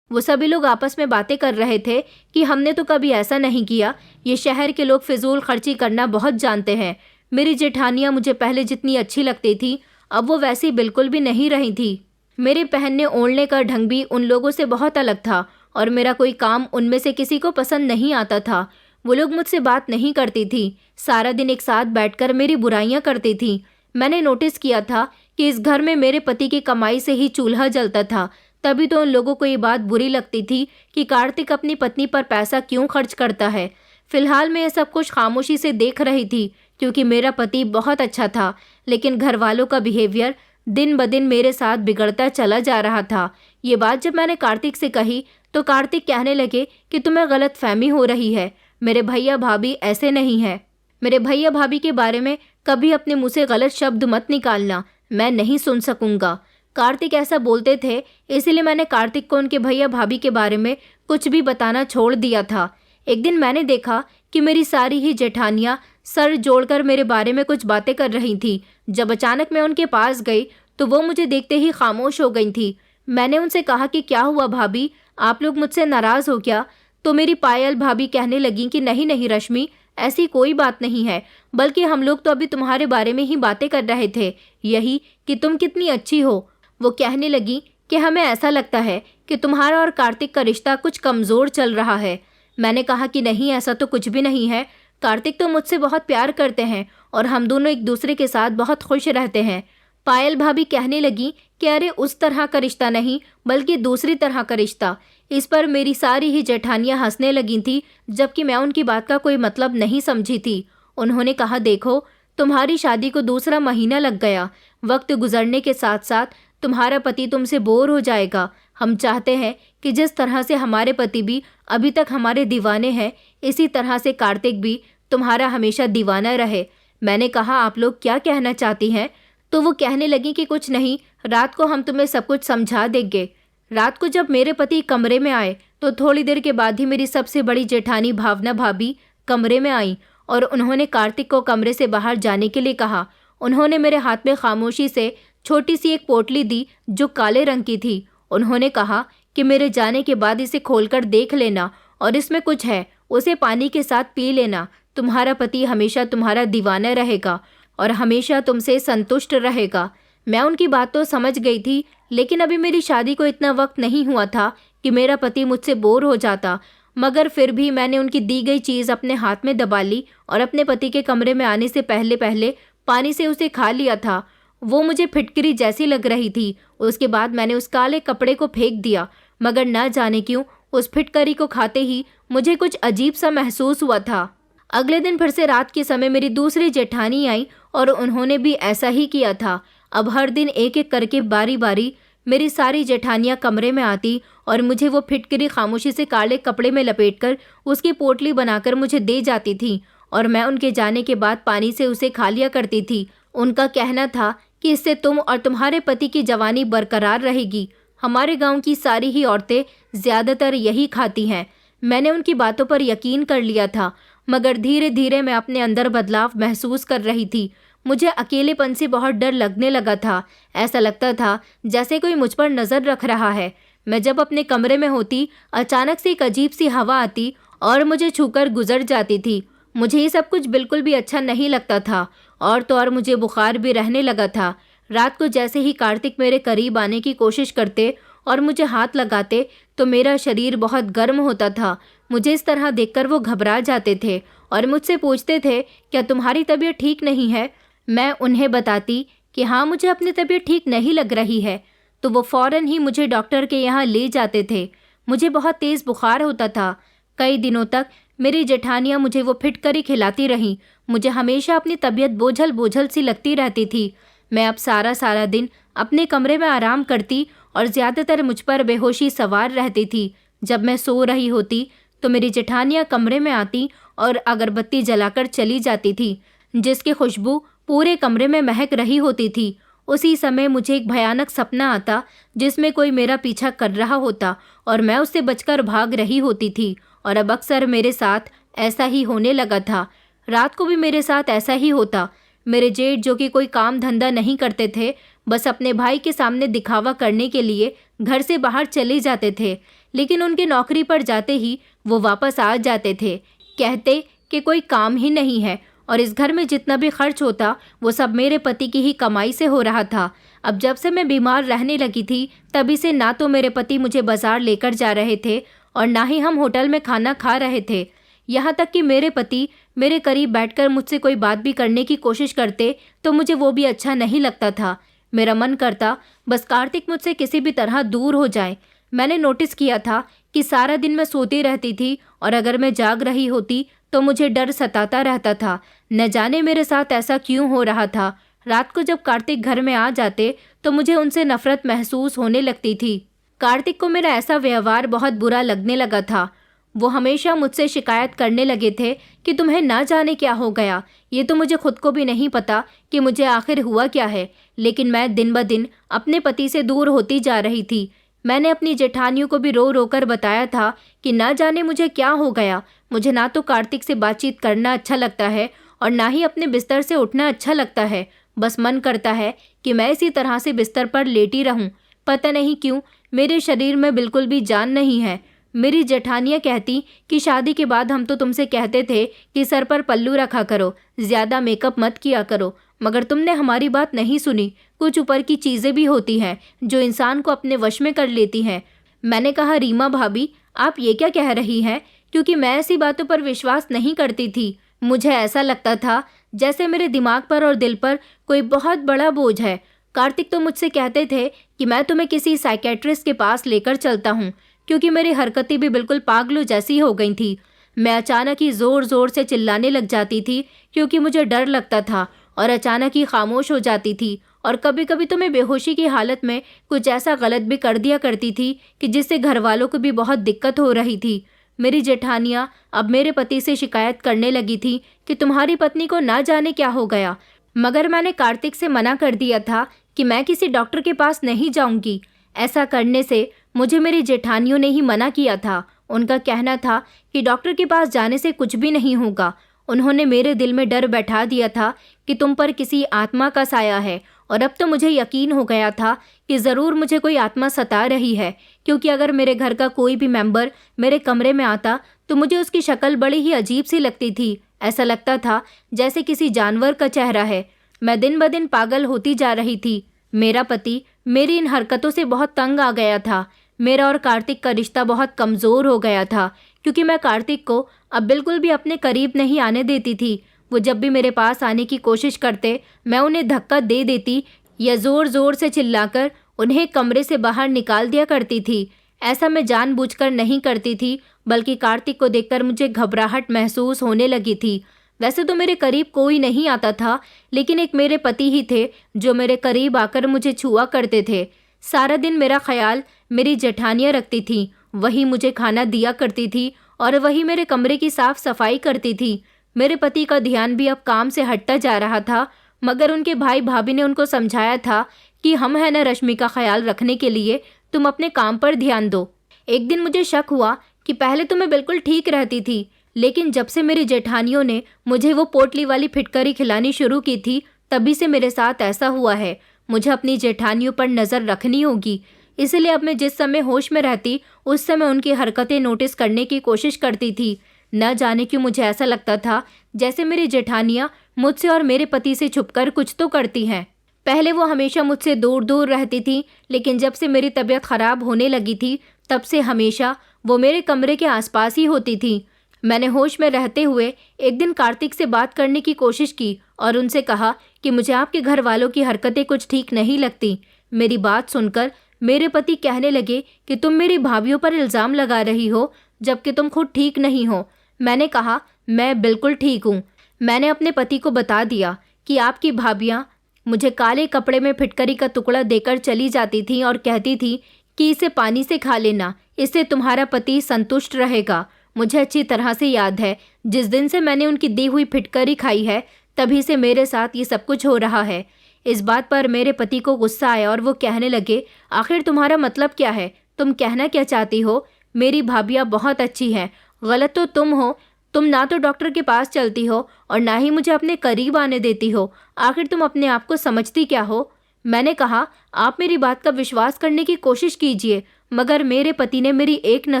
वो सभी लोग आपस में बातें कर रहे थे कि हमने तो कभी ऐसा नहीं किया, ये शहर के लोग फिजूल खर्ची करना बहुत जानते हैं। मेरी जेठानियाँ मुझे पहले जितनी अच्छी लगती थी, अब वो वैसी बिल्कुल भी नहीं रही थी। मेरे पहनने ओढ़ने का ढंग भी उन लोगों से बहुत अलग था और मेरा कोई काम उनमें से किसी को पसंद नहीं आता था। वो लोग मुझसे बात नहीं करती थी, सारा दिन एक साथ बैठकर मेरी बुराइयां करती थी। मैंने नोटिस किया था कि इस घर में मेरे पति की कमाई से ही चूल्हा जलता था, तभी तो उन लोगों को ये बात बुरी लगती थी कि कार्तिक अपनी पत्नी पर पैसा क्यों खर्च करता है। फिलहाल मैं ये सब कुछ खामोशी से देख रही थी, क्योंकि मेरा पति बहुत अच्छा था, लेकिन घर वालों का बिहेवियर दिन ब दिन मेरे साथ बिगड़ता चला जा रहा था। ये बात जब मैंने कार्तिक से कही तो कार्तिक कहने लगे कि तुम्हें गलत फहमी हो रही है, मेरे भैया भाभी ऐसे नहीं है। मेरे भैया भाभी के बारे में कभी अपने मुंह से गलत शब्द मत निकालना, मैं नहीं सुन सकूंगा। कार्तिक ऐसा बोलते थे, इसलिए मैंने कार्तिक को उनके भैया भाभी के बारे में कुछ भी बताना छोड़ दिया था। एक दिन मैंने देखा कि मेरी सारी ही जेठानियाँ सर जोड़कर मेरे बारे में कुछ बातें कर रही थी। जब अचानक मैं उनके पास गई तो वो मुझे देखते ही खामोश हो गई थी। मैंने उनसे कहा कि क्या हुआ भाभी, आप लोग मुझसे नाराज़ हो क्या? तो मेरी पायल भाभी कहने लगी कि नहीं नहीं रश्मि, ऐसी कोई बात नहीं है, बल्कि हम लोग तो अभी तुम्हारे बारे में ही बातें कर रहे थे, यही कि तुम कितनी अच्छी हो। वो कहने लगी कि हमें ऐसा लगता है कि तुम्हारा और कार्तिक का रिश्ता कुछ कमज़ोर चल रहा है। मैंने कहा कि नहीं, ऐसा तो कुछ भी नहीं है। कार्तिक तो मुझसे बहुत प्यार करते हैं और हम दोनों एक दूसरे के साथ बहुत खुश रहते हैं। पायल भाभी कहने लगी कि अरे उस तरह का रिश्ता नहीं बल्कि दूसरी तरह का रिश्ता। इस पर मेरी सारी ही जेठानियां हंसने लगी थी, जबकि मैं उनकी बात का कोई मतलब नहीं समझी थी। उन्होंने कहा, देखो तुम्हारी शादी को दूसरा महीना लग गया, वक्त गुजरने के साथ साथ तुम्हारा पति तुमसे बोर हो जाएगा। हम चाहते हैं कि जिस तरह से हमारे पति भी अभी तक हमारे दीवाने हैं, इसी तरह से कार्तिक भी तुम्हारा हमेशा दीवाना रहे। मैंने कहा, आप लोग क्या कहना चाहती हैं? तो वो कहने लगी कि कुछ नहीं, रात को हम तुम्हें सब कुछ समझा देंगे। रात को जब मेरे पति कमरे में आए तो थोड़ी देर के बाद ही मेरी सबसे बड़ी जेठानी भावना भाभी कमरे में आई और उन्होंने कार्तिक को कमरे से बाहर जाने के लिए कहा। उन्होंने मेरे हाथ में खामोशी से छोटी सी एक पोटली दी जो काले रंग की थी। उन्होंने कहा कि मेरे जाने के बाद इसे खोलकर देख लेना और इसमें कुछ है, उसे पानी के साथ पी लेना। तुम्हारा पति हमेशा तुम्हारा दीवाना रहेगा और हमेशा तुमसे संतुष्ट रहेगा। मैं उनकी बात तो समझ गई थी, लेकिन अभी मेरी शादी को इतना वक्त नहीं हुआ था कि मेरा पति मुझसे बोर हो जाता। मगर फिर भी मैंने उनकी दी गई चीज़ अपने हाथ में दबा ली और अपने पति के कमरे में आने से पहले पहले पानी से उसे खा लिया था। वो मुझे फिटकरी जैसी लग रही थी। उसके बाद मैंने उस काले कपड़े को फेंक दिया, मगर ना जाने क्यों उस फिटकरी को खाते ही मुझे कुछ अजीब सा महसूस हुआ था। अगले दिन फिर से रात के समय मेरी दूसरी जेठानी आई और उन्होंने भी ऐसा ही किया था। अब हर दिन एक एक करके बारी बारी मेरी सारी जेठानियां कमरे में आती और मुझे वो फिटकरी खामोशी से काले कपड़े में लपेटकर उसकी पोटली बनाकर मुझे दे जाती थी और मैं उनके जाने के बाद पानी से उसे खा लिया करती थी। उनका कहना था कि इससे तुम और तुम्हारे पति की जवानी बरकरार रहेगी। हमारे गांव की सारी ही औरतें ज़्यादातर यही खाती हैं। मैंने उनकी बातों पर यकीन कर लिया था, मगर धीरे धीरे मैं अपने अंदर बदलाव महसूस कर रही थी। मुझे अकेलेपन से बहुत डर लगने लगा था। ऐसा लगता था जैसे कोई मुझ पर नज़र रख रहा है। मैं जब अपने कमरे में होती, अचानक से एक अजीब सी हवा आती और मुझे छूकर गुजर जाती थी। मुझे ये सब कुछ बिल्कुल भी अच्छा नहीं लगता था और तो और मुझे बुखार भी रहने लगा था। रात को जैसे ही कार्तिक मेरे करीब आने की कोशिश करते और मुझे हाथ लगाते तो मेरा शरीर बहुत गर्म होता था। मुझे इस तरह देखकर वो घबरा जाते थे और मुझसे पूछते थे, क्या तुम्हारी तबीयत ठीक नहीं है? मैं उन्हें बताती कि हाँ, मुझे अपनी तबीयत ठीक नहीं लग रही है, तो वो फ़ौरन ही मुझे डॉक्टर के यहाँ ले जाते थे। मुझे बहुत तेज़ बुखार होता था। कई दिनों तक मेरी जेठानियाँ मुझे वो फिटकरी खिलाती रहीं। मुझे हमेशा अपनी तबीयत बोझल बोझल सी लगती रहती थी। मैं अब सारा दिन अपने कमरे में आराम करती और ज़्यादातर मुझ पर बेहोशी सवार रहती थी। जब मैं सो रही होती तो मेरी जेठानियाँ कमरे में आती और अगरबत्ती जलाकर चली जाती थी, जिसकी खुशबू पूरे कमरे में महक रही होती थी। उसी समय मुझे एक भयानक सपना आता जिसमें कोई मेरा पीछा कर रहा होता और मैं उससे बचकर भाग रही होती थी। और अब अक्सर मेरे साथ ऐसा ही होने लगा था। रात को भी मेरे साथ ऐसा ही होता। मेरे जेठ, जो कि कोई काम धंधा नहीं करते थे, बस अपने भाई के सामने दिखावा करने के लिए घर से बाहर चले जाते थे, लेकिन उनके नौकरी पर जाते ही वो वापस आ जाते थे। कहते कि कोई काम ही नहीं है और इस घर में जितना भी खर्च होता वो सब मेरे पति की ही कमाई से हो रहा था। अब जब से मैं बीमार रहने लगी थी, तभी से ना तो मेरे पति मुझे बाजार लेकर जा रहे थे और ना ही हम होटल में खाना खा रहे थे। यहाँ तक कि मेरे पति मेरे करीब बैठकर मुझसे कोई बात भी करने की कोशिश करते तो मुझे वो भी अच्छा नहीं लगता था। मेरा मन करता बस कार्तिक मुझसे किसी भी तरह दूर हो जाए। मैंने नोटिस किया था कि सारा दिन मैं सोती रहती थी और अगर मैं जाग रही होती तो मुझे डर सताता रहता था। न जाने मेरे साथ ऐसा क्यों हो रहा था। रात को जब कार्तिक घर में आ जाते तो मुझे उनसे नफरत महसूस होने लगती थी। कार्तिक को मेरा ऐसा व्यवहार बहुत बुरा लगने लगा था। वो हमेशा मुझसे शिकायत करने लगे थे कि तुम्हें ना जाने क्या हो गया। ये तो मुझे खुद को भी नहीं पता कि मुझे आखिर हुआ क्या है, लेकिन मैं दिन ब दिन अपने पति से दूर होती जा रही थी। मैंने अपनी जेठानियों को भी रो रो कर बताया था कि ना जाने मुझे क्या हो गया। मुझे ना तो कार्तिक से बातचीत करना अच्छा लगता है और ना ही अपने बिस्तर से उठना अच्छा लगता है। बस मन करता है कि मैं इसी तरह से बिस्तर पर लेटी रहूं। पता नहीं क्यों मेरे शरीर में बिल्कुल भी जान नहीं है। मेरी जेठानियाँ कहती कि शादी के बाद हम तो तुमसे कहते थे कि सर पर पल्लू रखा करो, ज़्यादा मेकअप मत किया करो, मगर तुमने हमारी बात नहीं सुनी। कुछ ऊपर की चीज़ें भी होती हैं जो इंसान को अपने वश में कर लेती हैं। मैंने कहा, रीमा भाभी आप ये क्या कह रही हैं? क्योंकि मैं ऐसी बातों पर विश्वास नहीं करती थी। मुझे ऐसा लगता था जैसे मेरे दिमाग पर और दिल पर कोई बहुत बड़ा बोझ है। कार्तिक तो मुझसे कहते थे कि मैं तुम्हें किसी साइकेट्रिस्ट के पास लेकर चलता हूँ, क्योंकि मेरी हरकतें भी बिल्कुल पागलों जैसी हो गई थी। मैं अचानक ही ज़ोर ज़ोर से चिल्लाने लग जाती थी क्योंकि मुझे डर लगता था, और अचानक ही खामोश हो जाती थी, और कभी कभी तो मैं बेहोशी की हालत में कुछ ऐसा गलत भी कर दिया करती थी कि जिससे घर वालों को भी बहुत दिक्कत हो रही थी। मेरी जेठानियाँ अब मेरे पति से शिकायत करने लगी थी कि तुम्हारी पत्नी को ना जाने क्या हो गया, मगर मैंने कार्तिक से मना कर दिया था कि मैं किसी डॉक्टर के पास नहीं जाऊंगी। ऐसा करने से मुझे मेरी जेठानियों ने ही मना किया था। उनका कहना था कि डॉक्टर के पास जाने से कुछ भी नहीं होगा। उन्होंने मेरे दिल में डर बैठा दिया था कि तुम पर किसी आत्मा का साया है, और अब तो मुझे यकीन हो गया था कि ज़रूर मुझे कोई आत्मा सता रही है, क्योंकि अगर मेरे घर का कोई भी मेंबर मेरे कमरे में आता तो मुझे उसकी शक्ल बड़ी ही अजीब सी लगती थी। ऐसा लगता था जैसे किसी जानवर का चेहरा है। मैं दिन ब दिन पागल होती जा रही थी। मेरा पति मेरी इन हरकतों से बहुत तंग आ गया था। मेरा और कार्तिक का रिश्ता बहुत कमज़ोर हो गया था, क्योंकि मैं कार्तिक को अब बिल्कुल भी अपने करीब नहीं आने देती थी। वो जब भी मेरे पास आने की कोशिश करते, मैं उन्हें धक्का दे देती या ज़ोर ज़ोर से चिल्लाकर उन्हें कमरे से बाहर निकाल दिया करती थी। ऐसा मैं जानबूझकर नहीं करती थी, बल्कि कार्तिक को देखकर मुझे घबराहट महसूस होने लगी थी। वैसे तो मेरे करीब कोई नहीं आता था, लेकिन एक मेरे पति ही थे जो मेरे करीब आकर मुझे छुआ करते थे। सारा दिन मेरा ख्याल मेरी जेठानियाँ रखती थीं। वही मुझे खाना दिया करती थी और वही मेरे कमरे की साफ सफाई करती थी। मेरे पति का ध्यान भी अब काम से हटता जा रहा था, मगर उनके भाई भाभी ने उनको समझाया था कि हम है ना रश्मि का ख्याल रखने के लिए, तुम अपने काम पर ध्यान दो। एक दिन मुझे शक हुआ कि पहले तो मैं बिल्कुल ठीक रहती थी, लेकिन जब से मेरी जेठानियों ने मुझे वो पोटली वाली फिटकरी खिलानी शुरू की थी, तभी से मेरे साथ ऐसा हुआ है। मुझे अपनी जेठानियों पर नज़र रखनी होगी। इसलिए अब मैं जिस समय होश में रहती, उस समय उनकी हरकतें नोटिस करने की कोशिश करती थी। न जाने क्यों मुझे ऐसा लगता था जैसे मेरी जेठानियाँ मुझसे और मेरे पति से छुपकर कुछ तो करती हैं। पहले वो हमेशा मुझसे दूर दूर रहती थी, लेकिन जब से मेरी तबीयत ख़राब होने लगी थी, तब से हमेशा वो मेरे कमरे के आसपास ही होती थी। मैंने होश में रहते हुए एक दिन कार्तिक से बात करने की कोशिश की और उनसे कहा कि मुझे आपके घर वालों की हरकतें कुछ ठीक नहीं लगती। मेरी बात सुनकर मेरे पति कहने लगे कि तुम मेरी भाभीयों पर इल्ज़ाम लगा रही हो, जबकि तुम खुद ठीक नहीं हो। मैंने कहा मैं बिल्कुल ठीक हूँ। मैंने अपने पति को बता दिया कि आपकी भाभियाँ मुझे काले कपड़े में फिटकरी का टुकड़ा देकर चली जाती थीं और कहती थी कि इसे पानी से खा लेना, इससे तुम्हारा पति संतुष्ट रहेगा। मुझे अच्छी तरह से याद है, जिस दिन से मैंने उनकी दी हुई फिटकरी खाई है, तभी से मेरे साथ ये सब कुछ हो रहा है। इस बात पर मेरे पति को गुस्सा आया और वो कहने लगे, आखिर तुम्हारा मतलब क्या है? तुम कहना क्या चाहती हो? मेरी भाभियाँ बहुत अच्छी हैं, गलत तो तुम हो। तुम ना तो डॉक्टर के पास चलती हो और ना ही मुझे अपने करीब आने देती हो। आखिर तुम अपने आप को समझती क्या हो? मैंने कहा, आप मेरी बात का विश्वास करने की कोशिश कीजिए, मगर मेरे पति ने मेरी एक न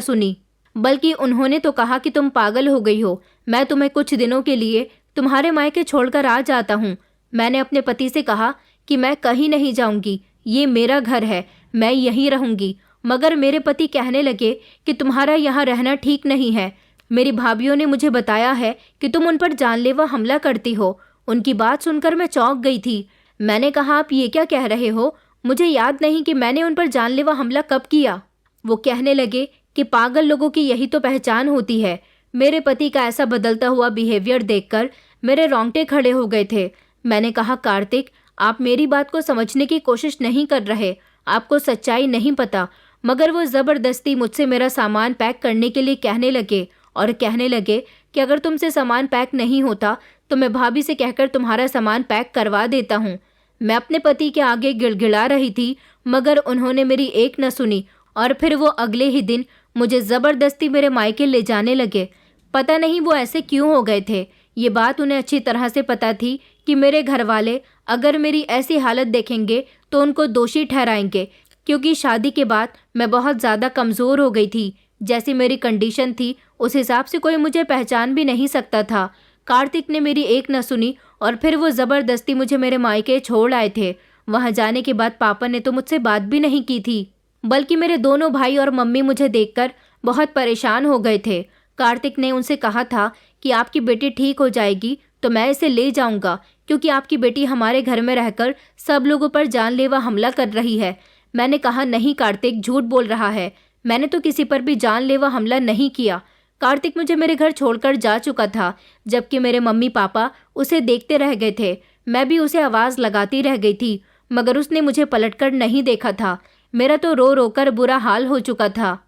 सुनी, बल्कि उन्होंने तो कहा कि तुम पागल हो गई हो। मैं तुम्हें कुछ दिनों के लिए तुम्हारे मायके छोड़कर आ जाता हूँ। मैंने अपने पति से कहा कि मैं कहीं नहीं जाऊँगी, ये मेरा घर है, मैं यहीं रहूँगी। मगर मेरे पति कहने लगे कि तुम्हारा यहाँ रहना ठीक नहीं है। मेरी भाभीयों ने मुझे बताया है कि तुम उन पर जानलेवा हमला करती हो। उनकी बात सुनकर मैं चौंक गई थी। मैंने कहा, आप ये क्या कह रहे हो? मुझे याद नहीं कि मैंने उन पर जानलेवा हमला कब किया। वो कहने लगे कि पागल लोगों की यही तो पहचान होती है। मेरे पति का ऐसा बदलता हुआ बिहेवियर देखकर मेरे रोंगटे खड़े हो गए थे। मैंने कहा, कार्तिक, आप मेरी बात को समझने की कोशिश नहीं कर रहे, आपको सच्चाई नहीं पता। मगर वो ज़बरदस्ती मुझसे मेरा सामान पैक करने के लिए कहने लगे और कहने लगे कि अगर तुमसे सामान पैक नहीं होता तो मैं भाभी से कहकर तुम्हारा सामान पैक करवा देता हूँ। मैं अपने पति के आगे गिड़गिड़ा रही थी, मगर उन्होंने मेरी एक न सुनी और फिर वो अगले ही दिन मुझे ज़बरदस्ती मेरे मायके ले जाने लगे। पता नहीं वो ऐसे क्यों हो गए थे। ये बात उन्हें अच्छी तरह से पता थी कि मेरे घर वाले अगर मेरी ऐसी हालत देखेंगे तो उनको दोषी ठहराएंगे, क्योंकि शादी के बाद मैं बहुत ज़्यादा कमज़ोर हो गई थी। जैसी मेरी कंडीशन थी उस हिसाब से कोई मुझे पहचान भी नहीं सकता था। कार्तिक ने मेरी एक न सुनी और फिर वो ज़बरदस्ती मुझे मेरे मायके छोड़ आए थे। वहाँ जाने के बाद पापा ने तो मुझसे बात भी नहीं की थी, बल्कि मेरे दोनों भाई और मम्मी मुझे देखकर बहुत परेशान हो गए थे। कार्तिक ने उनसे कहा था कि आपकी बेटी ठीक हो जाएगी तो मैं इसे ले जाऊंगा, क्योंकि आपकी बेटी हमारे घर में रहकर सब लोगों पर जानलेवा हमला कर रही है। मैंने कहा, नहीं कार्तिक, झूठ बोल रहा है, मैंने तो किसी पर भी जानलेवा हमला नहीं किया। कार्तिक मुझे मेरे घर छोड़कर जा चुका था, जबकि मेरे मम्मी पापा उसे देखते रह गए थे। मैं भी उसे आवाज़ लगाती रह गई थी, मगर उसने मुझे पलटकर नहीं देखा था। मेरा तो रो रो कर बुरा हाल हो चुका था।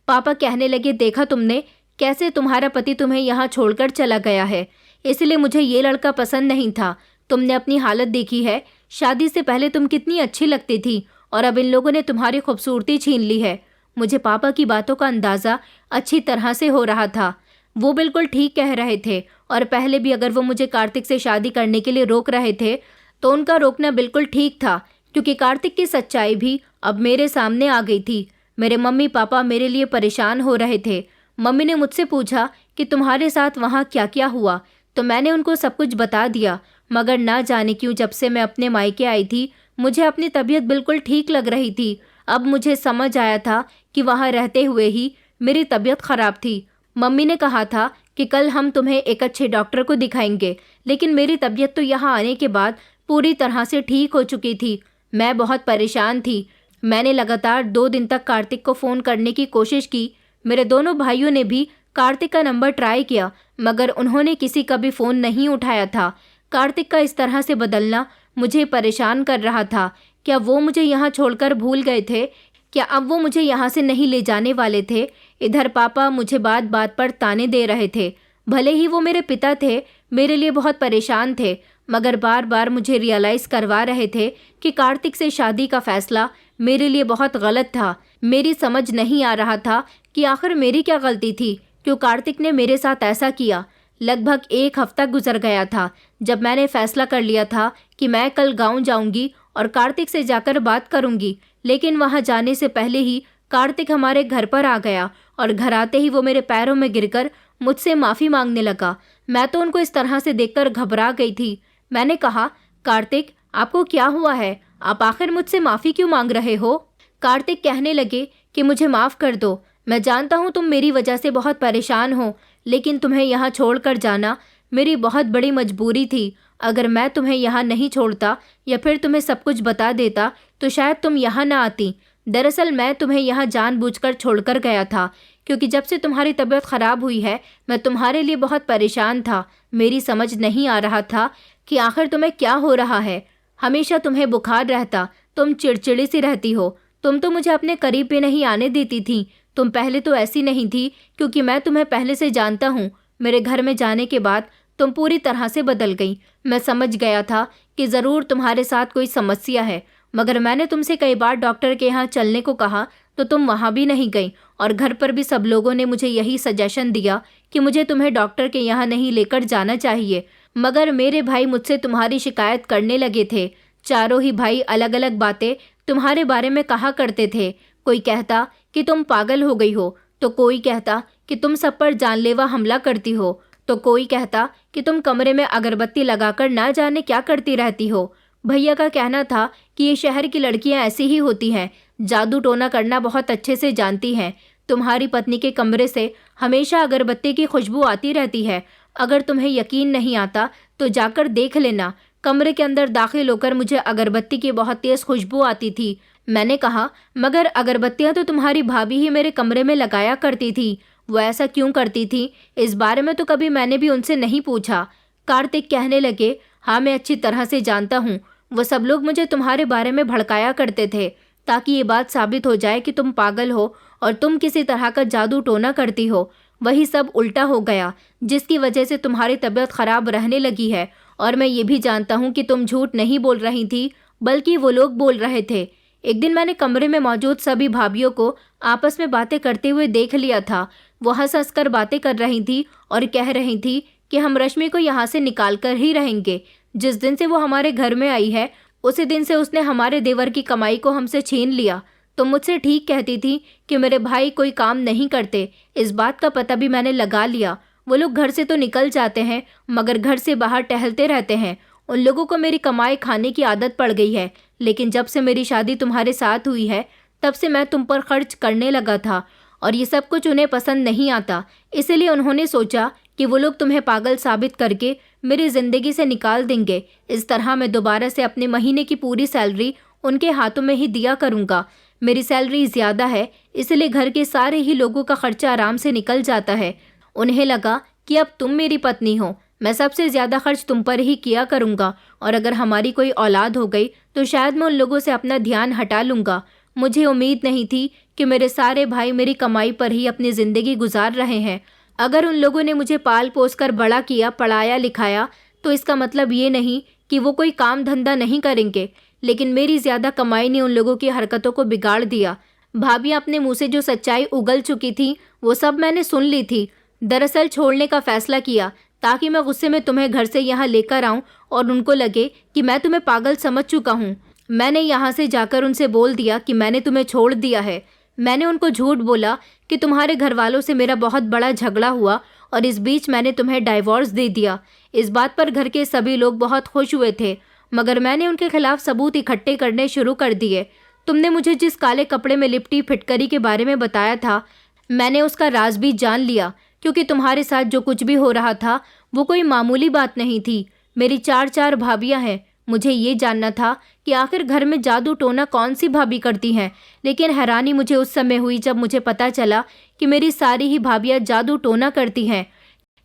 पापा कहने लगे, देखा तुमने कैसे तुम्हारा पति तुम्हें यहाँ छोड़कर चला गया है, इसलिए मुझे ये लड़का पसंद नहीं था। तुमने अपनी हालत देखी है, शादी से पहले तुम कितनी अच्छी लगती थी और अब इन लोगों ने तुम्हारी खूबसूरती छीन ली है। मुझे पापा की बातों का अंदाज़ा अच्छी तरह से हो रहा था। वो बिल्कुल ठीक कह रहे थे, और पहले भी अगर वो मुझे कार्तिक से शादी करने के लिए रोक रहे थे तो उनका रोकना बिल्कुल ठीक था, क्योंकि कार्तिक की सच्चाई भी अब मेरे सामने आ गई थी। मेरे मम्मी पापा मेरे लिए परेशान हो रहे थे। मम्मी ने मुझसे पूछा कि तुम्हारे साथ वहाँ क्या क्या हुआ, तो मैंने उनको सब कुछ बता दिया। मगर ना जाने क्यों जब से मैं अपने मायके आई थी मुझे अपनी तबीयत बिल्कुल ठीक लग रही थी। अब मुझे समझ आया था कि वहाँ रहते हुए ही मेरी तबीयत ख़राब थी। मम्मी ने कहा था कि कल हम तुम्हें एक अच्छे डॉक्टर को दिखाएंगे, लेकिन मेरी तबीयत तो यहाँ आने के बाद पूरी तरह से ठीक हो चुकी थी। मैं बहुत परेशान थी। मैंने लगातार 2 दिन तक कार्तिक को फ़ोन करने की कोशिश की। मेरे दोनों भाइयों ने भी कार्तिक का नंबर ट्राई किया, मगर उन्होंने किसी का भी फ़ोन नहीं उठाया था। कार्तिक का इस तरह से बदलना मुझे परेशान कर रहा था। क्या वो मुझे यहाँ छोड़कर भूल गए थे? क्या अब वो मुझे यहाँ से नहीं ले जाने वाले थे? इधर पापा मुझे बात बात पर ताने दे रहे थे। भले ही वो मेरे पिता थे, मेरे लिए बहुत परेशान थे, मगर बार बार मुझे रियलाइज़ करवा रहे थे कि कार्तिक से शादी का फ़ैसला मेरे लिए बहुत गलत था। मेरी समझ नहीं आ रहा था कि आखिर मेरी क्या गलती थी, क्यों कार्तिक ने मेरे साथ ऐसा किया। लगभग 1 हफ्ता गुजर गया था जब मैंने फैसला कर लिया था कि मैं कल गांव जाऊंगी और कार्तिक से जाकर बात करूंगी, लेकिन वहां जाने से पहले ही कार्तिक हमारे घर पर आ गया और घर आते ही वो मेरे पैरों में गिरकर मुझसे माफ़ी मांगने लगा। मैं तो उनको इस तरह से देखकर घबरा गई थी। मैंने कहा, कार्तिक आपको क्या हुआ है? आप आखिर मुझसे माफ़ी क्यों मांग रहे हो? कार्तिक कहने लगे कि मुझे माफ़ कर दो, मैं जानता हूँ तुम मेरी वजह से बहुत परेशान हो, लेकिन तुम्हें यहाँ छोड़कर जाना मेरी बहुत बड़ी मजबूरी थी। अगर मैं तुम्हें यहाँ नहीं छोड़ता या फिर तुम्हें सब कुछ बता देता तो शायद तुम यहाँ ना आती। दरअसल मैं तुम्हें यहाँ जानबूझकर छोड़कर गया था, क्योंकि जब से तुम्हारी तबीयत ख़राब हुई है मैं तुम्हारे लिए बहुत परेशान था। मेरी समझ नहीं आ रहा था कि आखिर तुम्हें क्या हो रहा है। हमेशा तुम्हें बुखार रहता, तुम चिड़चिड़ी सी रहती हो, तुम तो मुझे अपने करीब भी नहीं आने देती थी। तुम पहले तो ऐसी नहीं थी, क्योंकि मैं तुम्हें पहले से जानता हूँ। मेरे घर में जाने के बाद तुम पूरी तरह से बदल गई। मैं समझ गया था कि ज़रूर तुम्हारे साथ कोई समस्या है, मगर मैंने तुमसे कई बार डॉक्टर के यहाँ चलने को कहा तो तुम वहाँ भी नहीं गई, और घर पर भी सब लोगों ने मुझे यही सजेशन दिया कि मुझे तुम्हें डॉक्टर के यहाँ नहीं लेकर जाना चाहिए। मगर मेरे भाई मुझसे तुम्हारी शिकायत करने लगे थे। चारों ही भाई अलग अलग बातें तुम्हारे बारे में कहा करते थे। कोई कहता कि तुम पागल हो गई हो, तो कोई कहता कि तुम सब पर जानलेवा हमला करती हो, तो कोई कहता कि तुम कमरे में अगरबत्ती लगाकर ना जाने क्या करती रहती हो। भैया का कहना था कि ये शहर की लड़कियां ऐसी ही होती हैं, जादू टोना करना बहुत अच्छे से जानती हैं। तुम्हारी पत्नी के कमरे से हमेशा अगरबत्ती की खुशबू आती रहती है। अगर तुम्हें यकीन नहीं आता तो जाकर देख लेना। कमरे के अंदर दाखिल होकर मुझे अगरबत्ती की बहुत तेज़ खुशबू आती थी। मैंने कहा, मगर अगरबत्तियाँ तो तुम्हारी भाभी ही मेरे कमरे में लगाया करती थी, वो ऐसा क्यों करती थी? इस बारे में तो कभी मैंने भी उनसे नहीं पूछा। कार्तिक कहने लगे, हाँ मैं अच्छी तरह से जानता हूँ, वो सब लोग मुझे तुम्हारे बारे में भड़काया करते थे ताकि ये बात साबित हो जाए कि तुम पागल हो और तुम किसी तरह का जादू टोना करती हो। वही सब उल्टा हो गया, जिसकी वजह से तुम्हारी तबीयत ख़राब रहने लगी है। और मैं ये भी जानता हूँ कि तुम झूठ नहीं बोल रही थी, बल्कि वो लोग बोल रहे थे। एक दिन मैंने कमरे में मौजूद सभी भाभियों को आपस में बातें करते हुए देख लिया था। वो हंस हंस कर बातें कर रही थी और कह रही थी कि हम रश्मि को यहाँ से निकाल कर ही रहेंगे। जिस दिन से वो हमारे घर में आई है उसी दिन से उसने हमारे देवर की कमाई को हमसे छीन लिया। तो मुझसे ठीक कहती थी कि मेरे भाई कोई काम नहीं करते। इस बात का पता भी मैंने लगा लिया। वो लोग घर से तो निकल जाते हैं, मगर घर से बाहर टहलते रहते हैं। उन लोगों को मेरी कमाई खाने की आदत पड़ गई है। लेकिन जब से मेरी शादी तुम्हारे साथ हुई है तब से मैं तुम पर खर्च करने लगा था, और ये सब कुछ उन्हें पसंद नहीं आता। इसलिए उन्होंने सोचा कि वो लोग तुम्हें पागल साबित करके मेरी ज़िंदगी से निकाल देंगे। इस तरह मैं दोबारा से अपने महीने की पूरी सैलरी उनके हाथों में ही दिया करूँगा। मेरी सैलरी ज़्यादा है, इसलिए घर के सारे ही लोगों का खर्चा आराम से निकल जाता है। उन्हें लगा कि अब तुम मेरी पत्नी हो, मैं सबसे ज़्यादा खर्च तुम पर ही किया करूँगा, और अगर हमारी कोई औलाद हो गई तो शायद मैं उन लोगों से अपना ध्यान हटा लूँगा। मुझे उम्मीद नहीं थी कि मेरे सारे भाई मेरी कमाई पर ही अपनी ज़िंदगी गुजार रहे हैं। अगर उन लोगों ने मुझे पाल पोस कर बड़ा किया, पढ़ाया लिखाया, तो इसका मतलब ये नहीं कि वो कोई काम धंधा नहीं करेंगे, लेकिन मेरी ज़्यादा कमाई ने उन लोगों की हरकतों को बिगाड़ दिया। भाभी अपने मुंह से जो सच्चाई उगल चुकी थी वो सब मैंने सुन ली थी। दरअसल छोड़ने का फैसला किया ताकि मैं गुस्से में तुम्हें घर से यहाँ लेकर आऊँ और उनको लगे कि मैं तुम्हें पागल समझ चुका हूँ। मैंने यहाँ से जाकर उनसे बोल दिया कि मैंने तुम्हें छोड़ दिया है। मैंने उनको झूठ बोला कि तुम्हारे घर वालों से मेरा बहुत बड़ा झगड़ा हुआ और इस बीच मैंने तुम्हें डाइवोर्स दे दिया। इस बात पर घर के सभी लोग बहुत खुश हुए थे, मगर मैंने उनके खिलाफ सबूत इकट्ठे करने शुरू कर दिए। तुमने मुझे जिस काले कपड़े में लिपटी फिटकरी के बारे में बताया था, मैंने उसका राज भी जान लिया, क्योंकि तुम्हारे साथ जो कुछ भी हो रहा था वो कोई मामूली बात नहीं थी। मेरी चार भाभियां हैं। मुझे ये जानना था कि आखिर घर में जादू टोना कौन सी भाभी करती हैं, लेकिन हैरानी मुझे उस समय हुई जब मुझे पता चला कि मेरी सारी ही भाभियां जादू टोना करती हैं,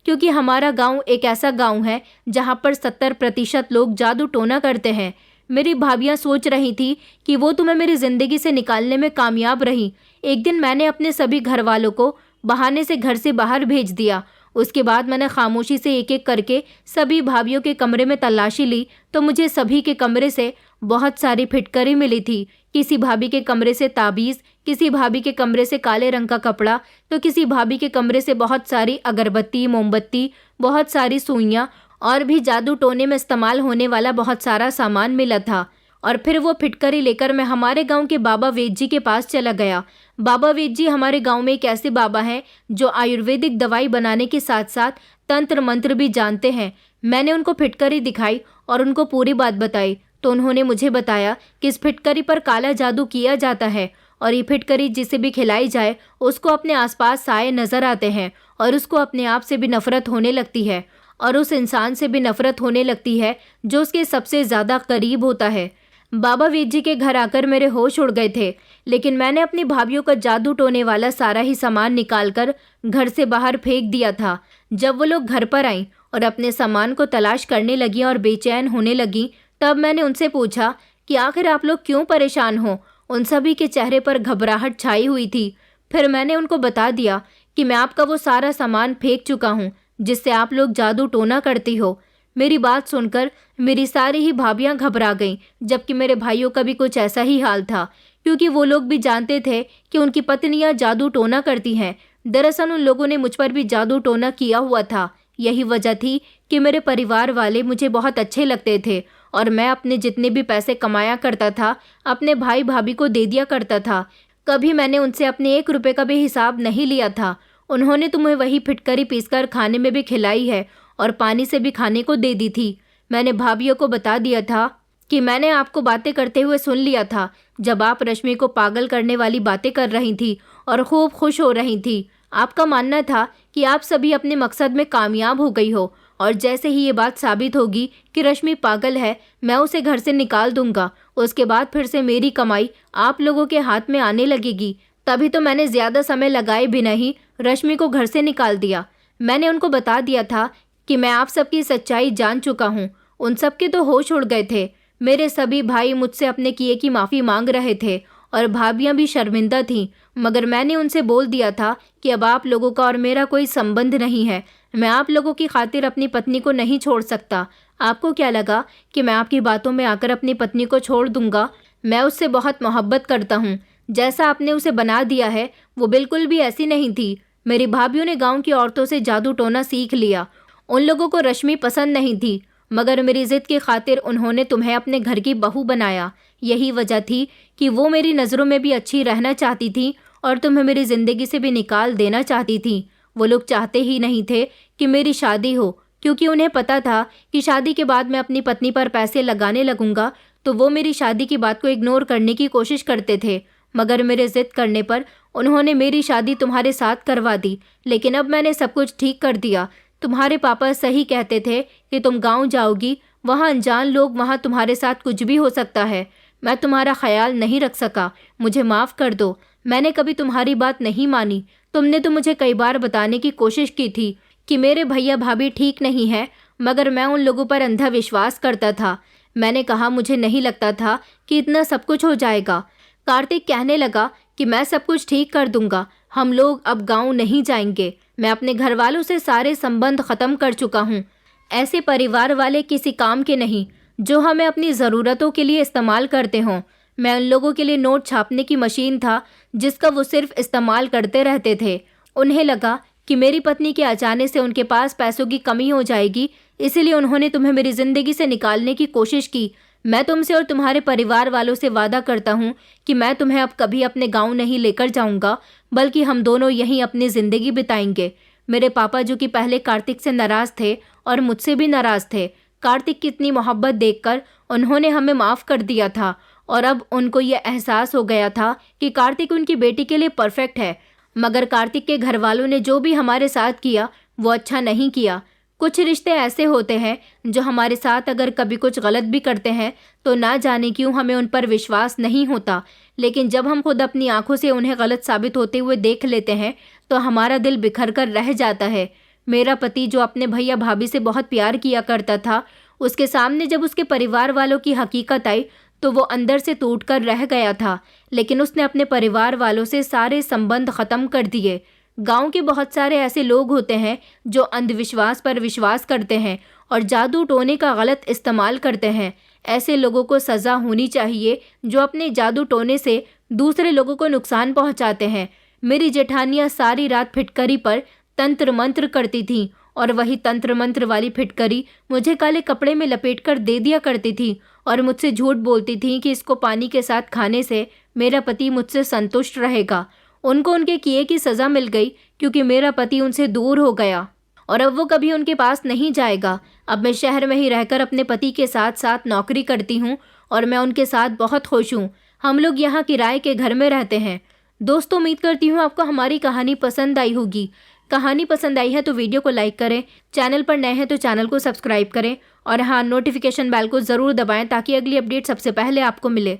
क्योंकि हमारा गांव एक ऐसा गांव है जहां पर 70% लोग जादू टोना करते हैं। मेरी भाभियां सोच रही थी कि वो तुम्हें मेरी ज़िंदगी से निकालने में कामयाब रही। एक दिन मैंने अपने सभी घर वालों को बहाने से घर से बाहर भेज दिया। उसके बाद मैंने खामोशी से एक एक करके सभी भाभियों के कमरे में तलाशी ली, तो मुझे सभी के कमरे से बहुत सारी फिटकरी मिली थी। किसी भाभी के कमरे से ताबीज़, किसी भाभी के कमरे से काले रंग का कपड़ा, तो किसी भाभी के कमरे से बहुत सारी अगरबत्ती, मोमबत्ती, बहुत सारी सुइयाँ और भी जादू टोने में इस्तेमाल होने वाला बहुत सारा सामान मिला था। और फिर वो फिटकरी लेकर मैं हमारे गांव के बाबा वेद जी के पास चला गया। बाबा वेद जी हमारे गांव में एक ऐसे बाबा हैं जो आयुर्वेदिक दवाई बनाने के साथ साथ तंत्र मंत्र भी जानते हैं। मैंने उनको फिटकरी दिखाई और उनको पूरी बात बताई, तो उन्होंने मुझे बताया कि इस फिटकरी पर काला जादू किया जाता है और ये फिटकरी जिसे भी खिलाई जाए उसको अपने आसपास साए नजर आते हैं और उसको अपने आप से भी नफरत होने लगती है और उस इंसान से भी नफरत होने लगती है जो उसके सबसे ज़्यादा करीब होता है। बाबा वेद जी के घर आकर मेरे होश उड़ गए थे, लेकिन मैंने अपनी भाभीयों का जादू टोने वाला सारा ही सामान निकालकर घर से बाहर फेंक दिया था। जब वो लोग घर पर आईं और अपने सामान को तलाश करने लगी और बेचैन होने लगी, तब मैंने उनसे पूछा कि आखिर आप लोग क्यों परेशान हो। उन सभी के चेहरे पर घबराहट छाई हुई थी। फिर मैंने उनको बता दिया कि मैं आपका वो सारा सामान फेंक चुका हूँ जिससे आप लोग जादू टोना करती हो। मेरी बात सुनकर मेरी सारी ही भाभियां घबरा गईं, जबकि मेरे भाइयों का भी कुछ ऐसा ही हाल था, क्योंकि वो लोग भी जानते थे कि उनकी पत्नियां जादू टोना करती हैं। दरअसल उन लोगों ने मुझ पर भी जादू टोना किया हुआ था। यही वजह थी कि मेरे परिवार वाले मुझे बहुत अच्छे लगते थे और मैं अपने जितने भी पैसे कमाया करता था अपने भाई भाभी को दे दिया करता था। कभी मैंने उनसे अपने 1 रुपये का भी हिसाब नहीं लिया था। उन्होंने तुम्हें वही फिटकरी पीसकर खाने में भी खिलाई है और पानी से भी खाने को दे दी थी। मैंने भाभियों को बता दिया था कि मैंने आपको बातें करते हुए सुन लिया था जब आप रश्मि को पागल करने वाली बातें कर रही थी और खूब खुश हो रही थी। आपका मानना था कि आप सभी अपने मकसद में कामयाब हो गई हो और जैसे ही ये बात साबित होगी कि रश्मि पागल है, मैं उसे घर से निकाल दूंगा। उसके बाद फिर से मेरी कमाई आप लोगों के हाथ में आने लगेगी। तभी तो मैंने ज़्यादा समय लगाए बिना ही रश्मि को घर से निकाल दिया। मैंने उनको बता दिया था कि मैं आप सबकी सच्चाई जान चुका हूँ। उन सबके तो होश उड़ गए थे। मेरे सभी भाई मुझसे अपने किए की माफ़ी मांग रहे थे और भाभियाँ भी शर्मिंदा थीं, मगर मैंने उनसे बोल दिया था कि अब आप लोगों का और मेरा कोई संबंध नहीं है। मैं आप लोगों की खातिर अपनी पत्नी को नहीं छोड़ सकता। आपको क्या लगा कि मैं आपकी बातों में आकर अपनी पत्नी को छोड़ दूंगा? मैं उससे बहुत मोहब्बत करता हूँ। जैसा आपने उसे बना दिया है वो बिल्कुल भी ऐसी नहीं थी। मेरी भाभियों ने गाँव की औरतों से जादू टोना सीख लिया। उन लोगों को रश्मि पसंद नहीं थी, मगर मेरी ज़िद की खातिर उन्होंने तुम्हें अपने घर की बहू बनाया। यही वजह थी कि वो मेरी नज़रों में भी अच्छी रहना चाहती थी और तुम्हें मेरी ज़िंदगी से भी निकाल देना चाहती थी। वो लोग चाहते ही नहीं थे कि मेरी शादी हो, क्योंकि उन्हें पता था कि शादी के बाद मैं अपनी पत्नी पर पैसे लगाने लगूंगा, तो वो मेरी शादी की बात को इग्नोर करने की कोशिश करते थे। मगर मेरे ज़िद करने पर उन्होंने मेरी शादी तुम्हारे साथ करवा दी। लेकिन अब मैंने सब कुछ ठीक कर दिया। तुम्हारे पापा सही कहते थे कि तुम गांव जाओगी, वहां अनजान लोग, वहां तुम्हारे साथ कुछ भी हो सकता है। मैं तुम्हारा ख्याल नहीं रख सका, मुझे माफ़ कर दो। मैंने कभी तुम्हारी बात नहीं मानी। तुमने तो मुझे कई बार बताने की कोशिश की थी कि मेरे भैया भाभी ठीक नहीं है, मगर मैं उन लोगों पर अंधा विश्वास करता था। मैंने कहा मुझे नहीं लगता था कि इतना सब कुछ हो जाएगा। कार्तिक कहने लगा कि मैं सब कुछ ठीक कर दूंगा, हम लोग अब गांव नहीं जाएंगे। मैं अपने घर वालों से सारे संबंध ख़त्म कर चुका हूँ। ऐसे परिवार वाले किसी काम के नहीं जो हमें अपनी ज़रूरतों के लिए इस्तेमाल करते हों। मैं उन लोगों के लिए नोट छापने की मशीन था जिसका वो सिर्फ इस्तेमाल करते रहते थे। उन्हें लगा कि मेरी पत्नी के आ जाने से उनके पास पैसों की कमी हो जाएगी, इसीलिए उन्होंने तुम्हें मेरी ज़िंदगी से निकालने की कोशिश की। मैं तुमसे और तुम्हारे परिवार वालों से वादा करता हूँ कि मैं तुम्हें अब कभी अपने गांव नहीं लेकर जाऊँगा, बल्कि हम दोनों यहीं अपनी ज़िंदगी बिताएंगे। मेरे पापा, जो कि पहले कार्तिक से नाराज़ थे और मुझसे भी नाराज़ थे, कार्तिक की इतनी मोहब्बत देखकर उन्होंने हमें माफ़ कर दिया था और अब उनको ये एहसास हो गया था कि कार्तिक उनकी बेटी के लिए परफेक्ट है। मगर कार्तिक के घर वालों ने जो भी हमारे साथ किया वो अच्छा नहीं किया। कुछ रिश्ते ऐसे होते हैं जो हमारे साथ अगर कभी कुछ गलत भी करते हैं तो ना जाने क्यों हमें उन पर विश्वास नहीं होता, लेकिन जब हम खुद अपनी आंखों से उन्हें गलत साबित होते हुए देख लेते हैं तो हमारा दिल बिखर कर रह जाता है। मेरा पति, जो अपने भैया भाभी से बहुत प्यार किया करता था, उसके सामने जब उसके परिवार वालों की हकीकत आई तो वो अंदर से टूट कर रह गया था, लेकिन उसने अपने परिवार वालों से सारे संबंध ख़त्म कर दिए। गांव के बहुत सारे ऐसे लोग होते हैं जो अंधविश्वास पर विश्वास करते हैं और जादू टोने का गलत इस्तेमाल करते हैं। ऐसे लोगों को सज़ा होनी चाहिए जो अपने जादू टोने से दूसरे लोगों को नुकसान पहुंचाते हैं। मेरी जेठानियाँ सारी रात फिटकरी पर तंत्र मंत्र करती थीं और वही तंत्र मंत्र वाली फिटकरी मुझे काले कपड़े में लपेट कर दे दिया करती थी और मुझसे झूठ बोलती थी कि इसको पानी के साथ खाने से मेरा पति मुझसे संतुष्ट रहेगा। उनको उनके किए की सज़ा मिल गई क्योंकि मेरा पति उनसे दूर हो गया और अब वो कभी उनके पास नहीं जाएगा। अब मैं शहर में ही रहकर अपने पति के साथ साथ नौकरी करती हूँ और मैं उनके साथ बहुत खुश हूँ। हम लोग यहाँ किराए के घर में रहते हैं। दोस्तों, उम्मीद करती हूँ आपको हमारी कहानी पसंद आई होगी। कहानी पसंद आई है तो वीडियो को लाइक करें, चैनल पर नए हैं तो चैनल को सब्सक्राइब करें और हाँ, नोटिफिकेशन बेल को ज़रूर दबाएं ताकि अगली अपडेट सबसे पहले आपको मिले।